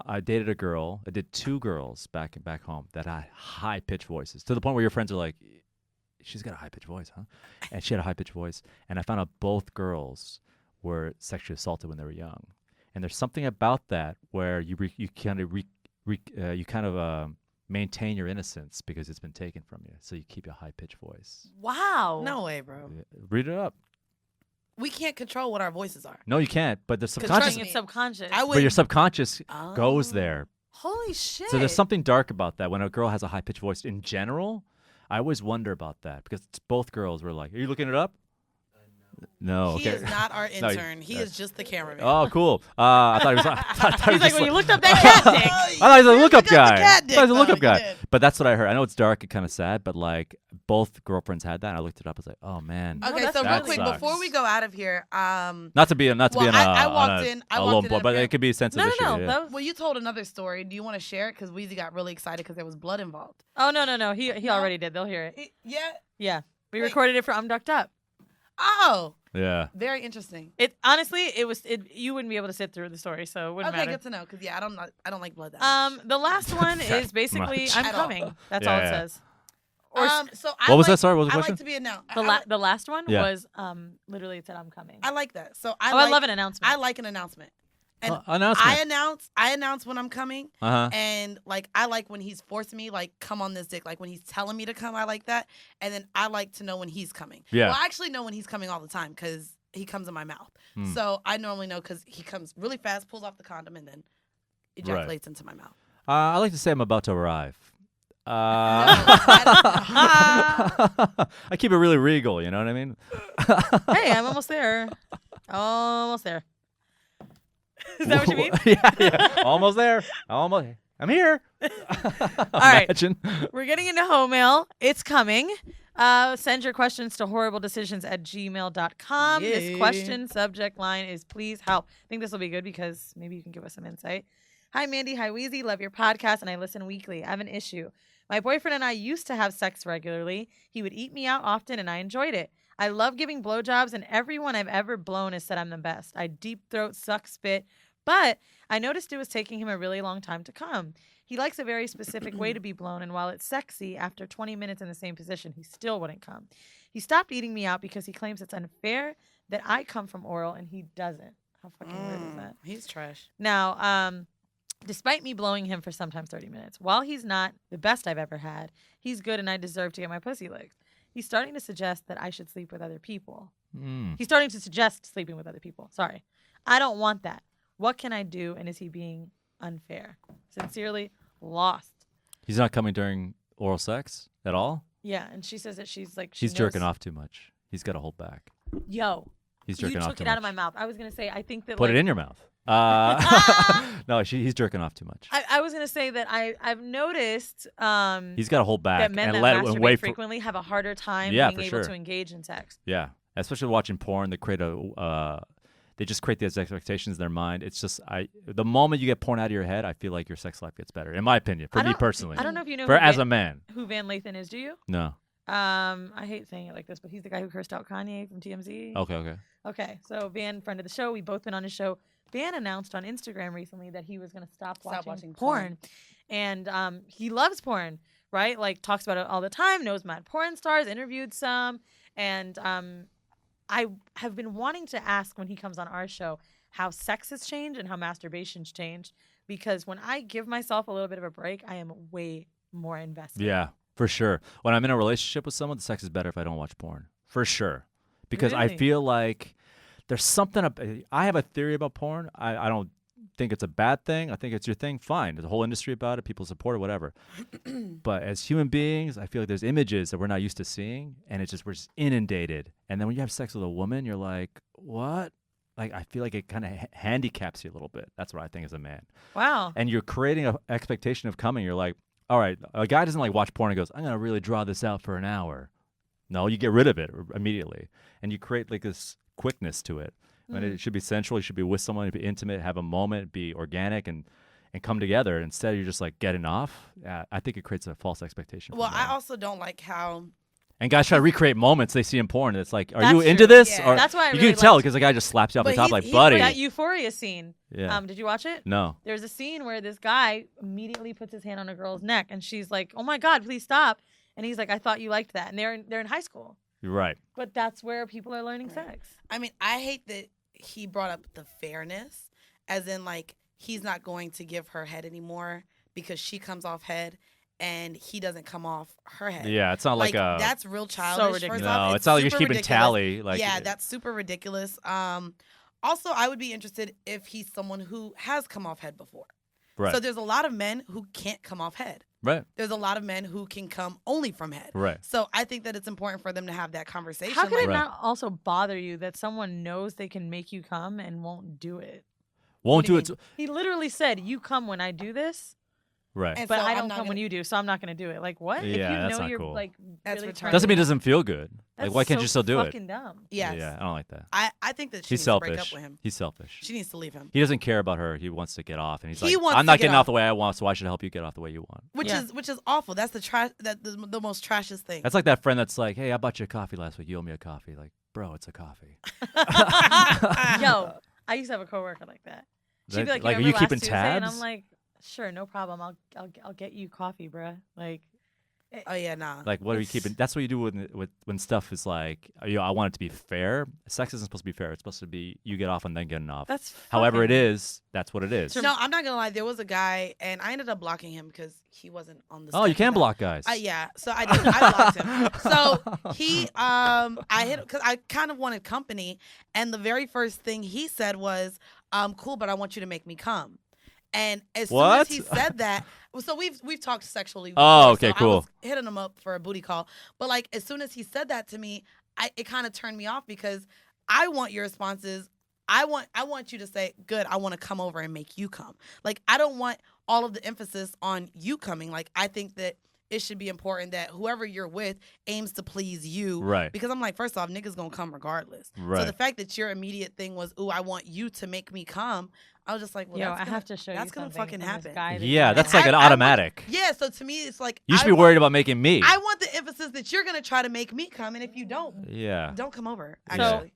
I dated a girl. I did 2 girls back home that had high pitched voices to the point where your friends are like, "She's got a high pitched voice, huh?" And she had a high pitched voice. And I found out both girls were sexually assaulted when they were young. And there's something about that where you kind of maintain your innocence because it's been taken from you. So you keep a high pitched voice. Wow. No way, bro. Read it up. We can't control what our voices are. No, you can't. But the trust subconscious. me, It's subconscious. I would. But your subconscious Oh. goes there. Holy shit. So there's something dark about that when a girl has a high pitched voice in general. I always wonder about that because both girls were like, "Are you looking it up?" No. He Okay. is not our No, intern. He is just the cameraman. Oh, cool. I thought he was. I thought he He's was like, just when you looked up that cat dick. I thought he was a You lookup looked up the guy. cat I dick, thought he was a though. lookup You guy. did. But that's what I heard. I know it's dark and kind of sad, but like both girlfriends had that. And I looked it up. I was like, oh man. Oh, Okay, that's so real that quick, sucks. before we go out of here, Not to be on Well, a, I on walked a, in- I a walked lone in boy, and but apparently- it could be a sensitive No, issue. no, yeah. that was- well, you told another story. Do you want to share it? Because Weezy got really excited because there was blood involved. Oh, no. He No? already did. They'll hear it. Yeah. Yeah. We Wait. recorded it for I'm Ducked Up. Oh, Yeah. very interesting. It honestly, you wouldn't be able to sit through the story, so it wouldn't Okay, matter. good to know. Because I don't like blood that much. The last one is basically much. I'm At all. coming. That's Yeah, all it yeah. says. Or So I What was like, that? Sorry, what was the I question? like to be announced. the last one Yeah. was literally it said I'm coming. I like that. So I like, love an announcement. I like an announcement. And Announcement. I announce when I'm coming, Uh-huh. and like I like when he's forcing me, like come on this dick. Like when he's telling me to come, I like that. And then I like to know when he's coming. Yeah. Well, I actually know when he's coming all the time because he comes in my mouth. Hmm. So I normally know because he comes really fast, pulls off the condom, and then ejaculates into my mouth. I like to say I'm about to arrive. I keep it really regal, you know what I mean? Hey, I'm almost there. Almost there. Is that what you mean? yeah. Almost there. Almost. I'm here. All right. Imagine. We're getting into home mail. It's coming. Send your questions to horribledecisions@gmail.com. This Yay. question subject line is please help. I think this will be good because maybe you can give us some insight. Hi, Mandy. Hi, Weezy. Love your podcast, and I listen weekly. I have an issue. My boyfriend and I used to have sex regularly. He would eat me out often, and I enjoyed it. I love giving blowjobs, and everyone I've ever blown has said I'm the best. I deep throat, suck, spit, but I noticed it was taking him a really long time to come. He likes a very specific way to be blown, and while it's sexy, after 20 minutes in the same position, he still wouldn't come. He stopped eating me out because he claims it's unfair that I come from oral and he doesn't. How fucking weird is that? He's trash. Now, despite me blowing him for sometimes 30 minutes, while he's not the best I've ever had, he's good and I deserve to get my pussy licked. He's starting to suggest that I should sleep with other people. He's starting to suggest sleeping with other people. Sorry. I don't want that. What can I do, and is he being unfair? Sincerely, Lost. He's not coming during oral sex at all? Yeah, and she says that she's like... He's jerking off too much. He's got to hold back. Yo. He's jerking You off took too it much. out of my mouth. I was going to say, I think that Put like, it in your mouth. No, he's jerking off too much. I was going to say that I've noticed He's got to hold back that men and that let it masturbate wait for. frequently have a harder time Yeah, being for able sure. to engage in sex. Yeah, especially watching porn. They create they just create these expectations in their mind. It's just the moment you get porn out of your head, I feel like your sex life gets better, in my opinion, for me personally. I don't know if you know as a man. who Van Lathan is. Do you? No. I hate saying it like this, but he's the guy who cursed out Kanye from TMZ. Okay. So Van, friend of the show, we both been on his show. Van announced on Instagram recently that he was going to stop watching porn. And he loves porn, right? Like, talks about it all the time, knows mad porn stars, interviewed some. And I have been wanting to ask when he comes on our show how sex has changed and how masturbation's changed. Because when I give myself a little bit of a break, I am way more invested. Yeah, for sure. When I'm in a relationship with someone, the sex is better if I don't watch porn. For sure. Because I feel like there's something. I have a theory about porn. I don't think it's a bad thing. I think it's your thing. Fine. There's a whole industry about it. People support it, whatever. But as human beings, I feel like there's images that we're not used to seeing, and we're just inundated. And then when you have sex with a woman, you're like, what? Like, I feel like it kind of handicaps you a little bit. That's what I think as a man. Wow. And you're creating an expectation of coming. You're like, all right, a guy doesn't like watch porn and goes, I'm going to really draw this out for an hour. No, you get rid of it immediately. And you create like this quickness to it. And it should be sensual. You should be with someone, be intimate, have a moment, be organic, and come together. Instead, you're just like getting off. I think it creates a false expectation. Well, I also don't like how. And guys try to recreate moments they see in porn. It's like, are That's you into true. this? Yeah. Or That's why I you really can tell liked- because the guy just slaps you off the But top he's- like, he's buddy. That Euphoria scene. Yeah. Did you watch it? No. There's a scene where this guy immediately puts his hand on a girl's neck, and she's like, "Oh my God, please stop!" And he's like, "I thought you liked that." And they're in high school, You're right. but that's where people are learning sex. I mean, I hate that he brought up the fairness, as in like he's not going to give her head anymore because she comes off head and he doesn't come off her head. Yeah, it's not like a. that's real childish. ridiculous. First No, off, it's not like you're super keeping ridiculous. tally. Like, yeah, that's super ridiculous. Also, I would be interested if he's someone who has come off head before. right. So there's a lot of men who can't come off head. Right. There's a lot of men who can come only from head. Right. So I think that it's important for them to have that conversation. How can like, it Right. not also bother you that someone knows they can make you come and won't do it? Won't do do you it. He literally said, "You come when I do this, Right. And but so I I'm don't not come when gonna- you do, so I'm not going to do it." Like, what? If Yeah, you that's know not you're cool. like That's really retarded. trying Doesn't to- mean it doesn't feel good. Like, That's why can't you so still do it? fucking dumb. Yes. Yeah, I don't like that. I think that she He's needs to break selfish. up with him. He's selfish. She needs to leave him. He doesn't care about her. He wants to get off, and he's He like, wants "I'm to not get getting off off. the way I want, so why should I help you get off the way you want?" Which is awful. That's the most trashiest thing. That's like that friend that's like, "Hey, I bought you a coffee last week. You owe me a coffee." Like, bro, it's a coffee. Yo, I used to have a coworker like that. She'd be like, Like, "You are you remember keeping last Tuesday?" And I'm tabs? like, "Sure, no problem. I'll get you coffee, bruh." Like, Oh yeah, nah. Like, what are you keeping? That's what you do when stuff is like, I want it to be fair. Sex isn't supposed to be fair. It's supposed to be you get off and then getting off. that's However it fucking- is, that's what it is. No, I'm not gonna lie. There was a guy, and I ended up blocking him because he wasn't on the. Oh, you schedule can that- block guys. Yeah, so I did. I blocked him. So he, I hit because I kind of wanted company, and the very first thing he said was, "Cool, but I want you to make me come." And as soon What? as he said that, so we've talked sexually. Oh, before, okay, so cool. I was hitting him up for a booty call, but like as soon as he said that to me, it kind of turned me off because I want your responses. I want you to say, "Good, I want to come over and make you come." Like I don't want all of the emphasis on you coming. Like I think that it should be important that whoever you're with aims to please you. Right. Because I'm like, first off, niggas gonna come regardless. So Right. the fact that your immediate thing was, "Ooh, I want you to make me come," I was just like, well, Yo, that's I gonna, have to show you that's gonna something fucking from this happen. guy that Yeah, you that's met. like an I want- automatic. Yeah, so to me, it's like You should I be want- worried about making me. I want the emphasis that you're gonna try to make me come, and if you Yeah. don't come over. So- Actually,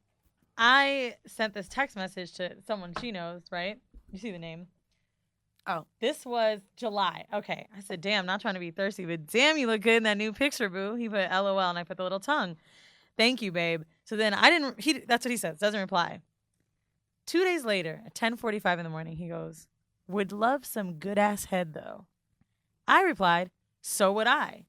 I sent this text message to someone she knows, right? You see the name. Oh. This was July. Okay. I said, "Damn, not trying to be thirsty, but damn, you look good in that new picture, boo." He put LOL and I put the little tongue. "Thank you, babe." So then that's what he says. Doesn't reply. 2 days later, at 10:45 in the morning, he goes, "Would love some good ass head though." I replied, "So would I."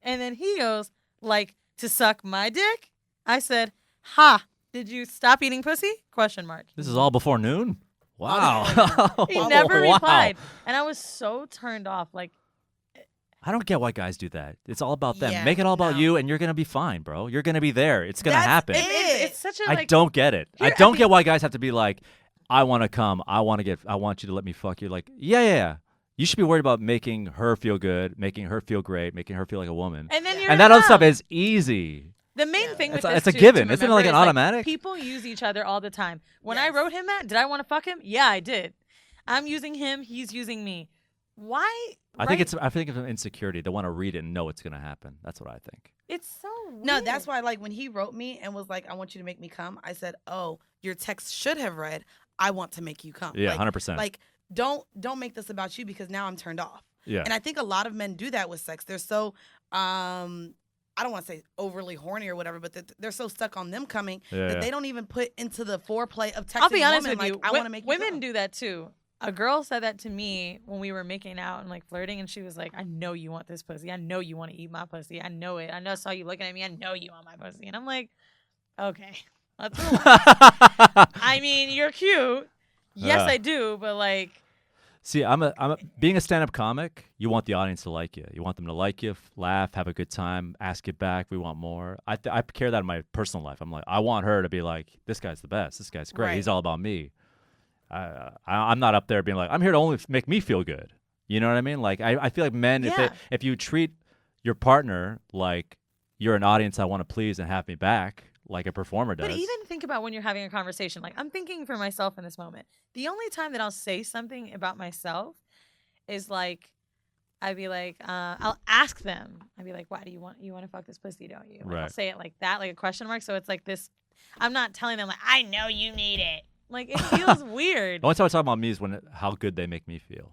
And then he goes, "Like to suck my dick?" I said, "Ha, did you stop eating pussy? Question mark. This is all before noon? Wow. He never Wow. replied. And I was so turned off. Like, I don't get why guys do that. It's all about them. Yeah, Make it all about no. you, and you're going to be fine, bro. You're going to be there. It's going to That's happen. it. it's such a, I like, don't get it. I Here- don't get why guys have to be like, "I want to come. I want you to let me fuck you." Like, yeah. You should be worried about making her feel good, making her feel great, making her feel like a woman. and then you're And that other stuff enough. is easy. The main Yeah. thing with It's this a too, given. to Isn't it remember like an is, automatic? People use each other all the time. When I Yes. wrote him that, did I want to fuck him? Yeah, I did. I'm using him. He's using me. Why? I think it's an insecurity. They want to read it and know what's going to happen. That's what I think. It's so weird. No, that's why, like, when he wrote me and was like, I want you to make me come, I said, oh, your text should have read, I want to make you come. Yeah, like, 100%. Like, don't make this about you because now I'm turned off. Yeah. And I think a lot of men do that with sex. They're so, I don't want to say overly horny or whatever, but they're so stuck on them coming that they don't even put into the foreplay of texting. I'll be honest woman, with you. like, I want to make you women come. do that too. A girl said that to me when we were making out and like flirting, and she was like, "I know you want this pussy. I know you want to eat my pussy. I know it. I know I saw you looking at me. I know you want my pussy." And I'm like, "Okay, let's relax." I mean, you're cute. Yes, I do, but like, See, being a stand-up comic, you want the audience to like you. You want them to like you, laugh, have a good time, ask you back. We want more. I care that in my personal life. I'm like, I want her to be like, this guy's the best. This guy's great. Right. He's all about me. I'm not up there being like, I'm here to only make me feel good. You know what I mean? Like, I feel like men, if you treat your partner like you're an audience I want to please and have me back, like a performer does. but even think about when you're having a conversation. Like, I'm thinking for myself in this moment. The only time that I'll say something about myself is like, I'd be like, I'll ask them. I'd be like, why do you want to fuck this pussy, don't you? Like, I'll Right. say it like that, like a question mark. So it's like this. I'm not telling them like, I know you need it. Like, it feels weird. The only time I talk about me is how good they make me feel.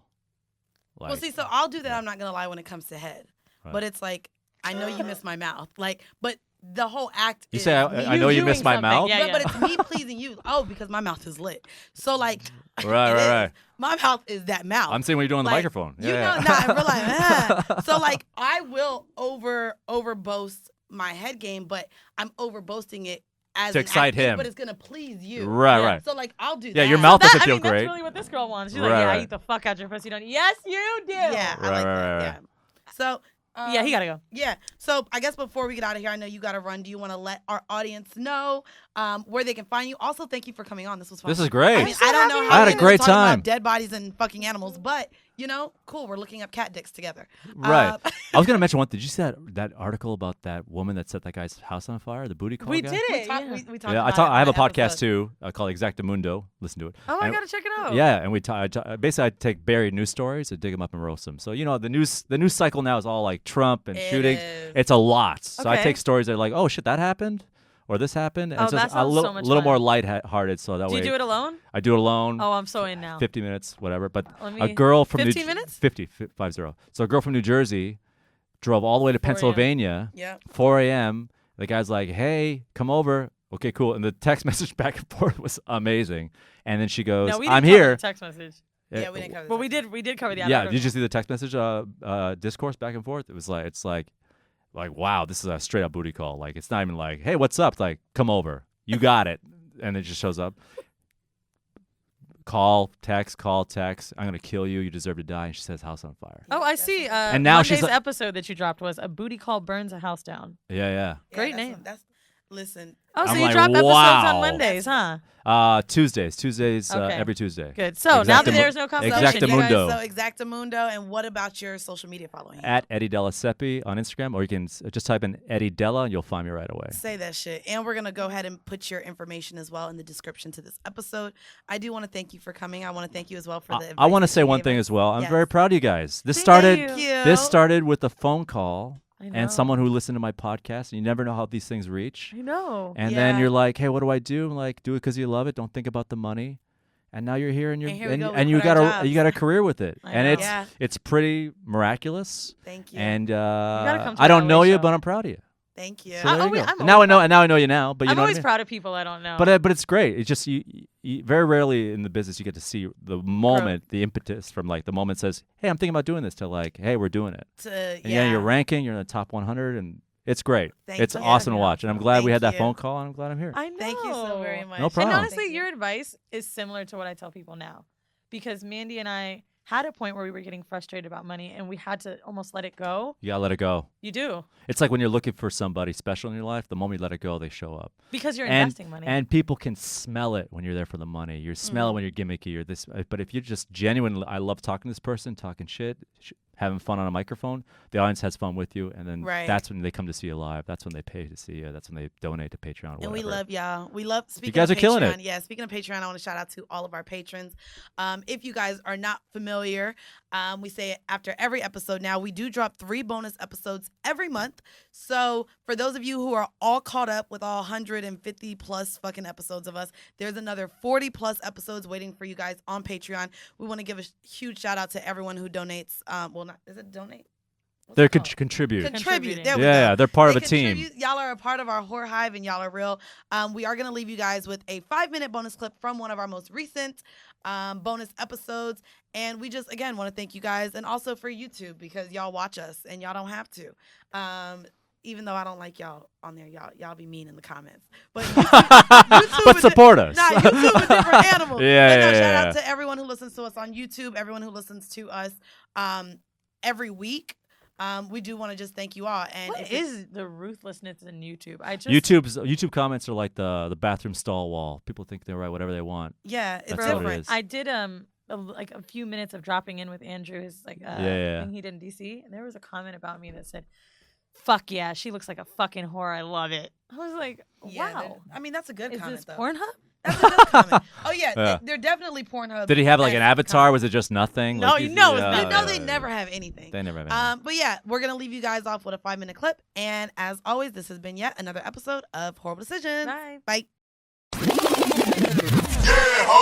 Like, Well, see, so I'll do that. I'm not going to lie when it comes to head. Right. But it's like, I know you miss my mouth. Like, but the whole act You is say, I know you miss doing my something. mouth? Yeah, but it's me pleasing you. Oh, because my mouth is lit. So, like, Right, it right, is. right. My mouth is that mouth. I'm saying what you're doing on the Like, microphone. You Yeah, know, yeah. nah, we're like, So, like, I will over boast my head game, but I'm over boasting it as To an excite actor, him. but it's gonna please you. Right, Yeah. right. So, like, I'll do Yeah, that. your mouth doesn't I feel mean, great. That's really what this girl wants. She's Right, like, yeah, right. I eat the fuck out your pussy, don't you? Yes, you do. Yeah, I Right, like right, that. right, Yeah. right. So. Yeah, he gotta go. Yeah. So I guess before we get out of here, I know you got to run. Do you want to let our audience know where they can find you? Also, thank you for coming on. This was fun. This is great. I mean, I don't know happy. how I had we a ended up great talking time. about dead bodies and fucking animals, but cool. We're looking up cat dicks together. Right. Uh, I was going to mention one thing. Did you see that article about that woman that set that guy's house on fire, the booty call We guy? did we it. talked. Yeah. We talked. Yeah, about I have a it on podcast episode. too called Exactamundo. Listen to it. Oh, I And- gotta check it out. Yeah, and basically I take buried news stories and dig them up and roast them. So the news cycle now is all like Trump and It shootings. is. It's a lot. So I Okay. take stories that are like, oh shit, that happened, or this happened, and Oh, it's just that sounds so much little fun. more lighthearted. So that Do way you do it alone? I do it alone. Oh, I'm so in now. 50 minutes, whatever. But Let a me- girl from 15 minutes? 50. So a girl from New Jersey drove all the way to 4 a.m. Pennsylvania. Yeah. 4 a.m. The guy's like, "Hey, come over." Okay, cool. And the text message back and forth was amazing. And then she goes, No, we didn't "I'm cover here." the text message. Yeah, we didn't cover. But we did cover the Yeah, other did you see the text message discourse back and forth? It was like it's like wow, this is a straight up booty call. Like it's not even like, "Hey, what's up?" It's like, "Come over. You got it." And it just shows up. Call, text. I'm gonna kill you. You deserve to die. And she says, "House on fire." Oh, I see. And now Monday's she's like- episode that you dropped was a booty call burns a house down. Yeah, Yeah, Great that's name. Listen. Oh, so I'm you like, drop episodes wow. on Mondays, huh? yeah. Tuesdays, Okay. every Tuesday. Good. So now that Exactamu- there's no competition, Exactamundo. So Exactamundo, and what about your social media following? At Eddie Dellasiepe on Instagram, or you can just type in Eddie Della and you'll find me right away. Say that shit. And we're going to go ahead and put your information as well in the description to this episode. I do want to thank you for coming. I want to thank you as well for the I want to advice that say you one gave thing us. as well. I'm Yes. very proud of you guys. This Thank started. you. Thank you. This started with a phone call I know. and someone who listened to my podcast. And you never know how these things reach. I know. And then Yeah. you're like, "Hey, what do I do?" I'm like, "Do it because you love it. Don't think about the money." And now you're here, and And here we go, we and you quit our got jobs. you got a career with it, I and know. it's Yeah. it's pretty miraculous. Thank you. And gotta come to I the don't know LA you, show. but I'm proud of you. Thank you. So there you always- go. I'm Now I always know, proud- and now I know you now. But you I'm know what I always mean? proud of people I don't know. But it's great. It's just you very rarely in the business you get to see the moment, the impetus from like the moment says, "Hey, I'm thinking about doing this," to like, "Hey, we're doing it." And yeah, you're ranking. You're in the top 100, and it's great. Thank It's you. awesome to Yeah. watch, and I'm glad we Thank had that you. phone call, and I'm glad I'm here. I know. Thank you so very much. No problem. And honestly, Thank your you. advice is similar to what I tell people now. Because Mandy and I had a point where we were getting frustrated about money and we had to almost let it go. You gotta let it go. You do. It's like when you're looking for somebody special in your life. The moment you let it go, they show up. Because you're And investing money. and people can smell it when you're there for the money. You smell it when you're gimmicky or this. But if you're just genuine, I love talking to this person, talking shit. having fun on a microphone, the audience has fun with you, and then Right. that's when they come to see you live. That's when they pay to see you. That's when they donate to Patreon. Or And we whatever. love y'all. We love speaking guys of are killing Patreon. it. Yeah, speaking of Patreon, I want to shout out to all of our patrons. If you guys are not familiar, we say it after every episode now. We do drop 3 bonus episodes every month. So for those of you who are all caught up with all 150 plus fucking episodes of us, there's another 40 plus episodes waiting for you guys on Patreon. We want to give a huge shout out to everyone who donates. Is it donate? What's They're it called? contribute. Contribute. There we go. Yeah, they're part of They a team. contribute. Y'all are a part of our whore hive, and y'all are real. We are going to leave you guys with a 5-minute bonus clip from one of our most recent bonus episodes. And we just, again, want to thank you guys, and also for YouTube, because y'all watch us, and y'all don't have to. Even though I don't like y'all on there, y'all be mean in the comments. But YouTube But support us. Nah, YouTube is different animals. Yeah, But no, yeah, shout yeah. out to everyone who listens to us on YouTube, everyone who listens to us every week. We do want to just thank you all. And What if it- is the ruthlessness in YouTube? I just YouTube comments are like the bathroom stall wall. People think they write whatever they want. Yeah, it's That's what it different. is. I did like a few minutes of dropping in with Andrew, his Yeah. thing he did in DC, and there was a comment about me that said, "Fuck yeah, she looks like a fucking whore. I love it." I was like, Yeah, "Wow, I mean, that's a good is comment, this though. Pornhub?" That's a good comment. Oh, yeah, Yeah. they're definitely Pornhub. Did he have like an fans avatar? comment. Was it just nothing? No, Like, you know it's You not. know they never have anything. They never have anything. But yeah, we're going to leave you guys off with a 5-minute clip. And as always, this has been yet another episode of Horrible Decisions. Bye. Bye.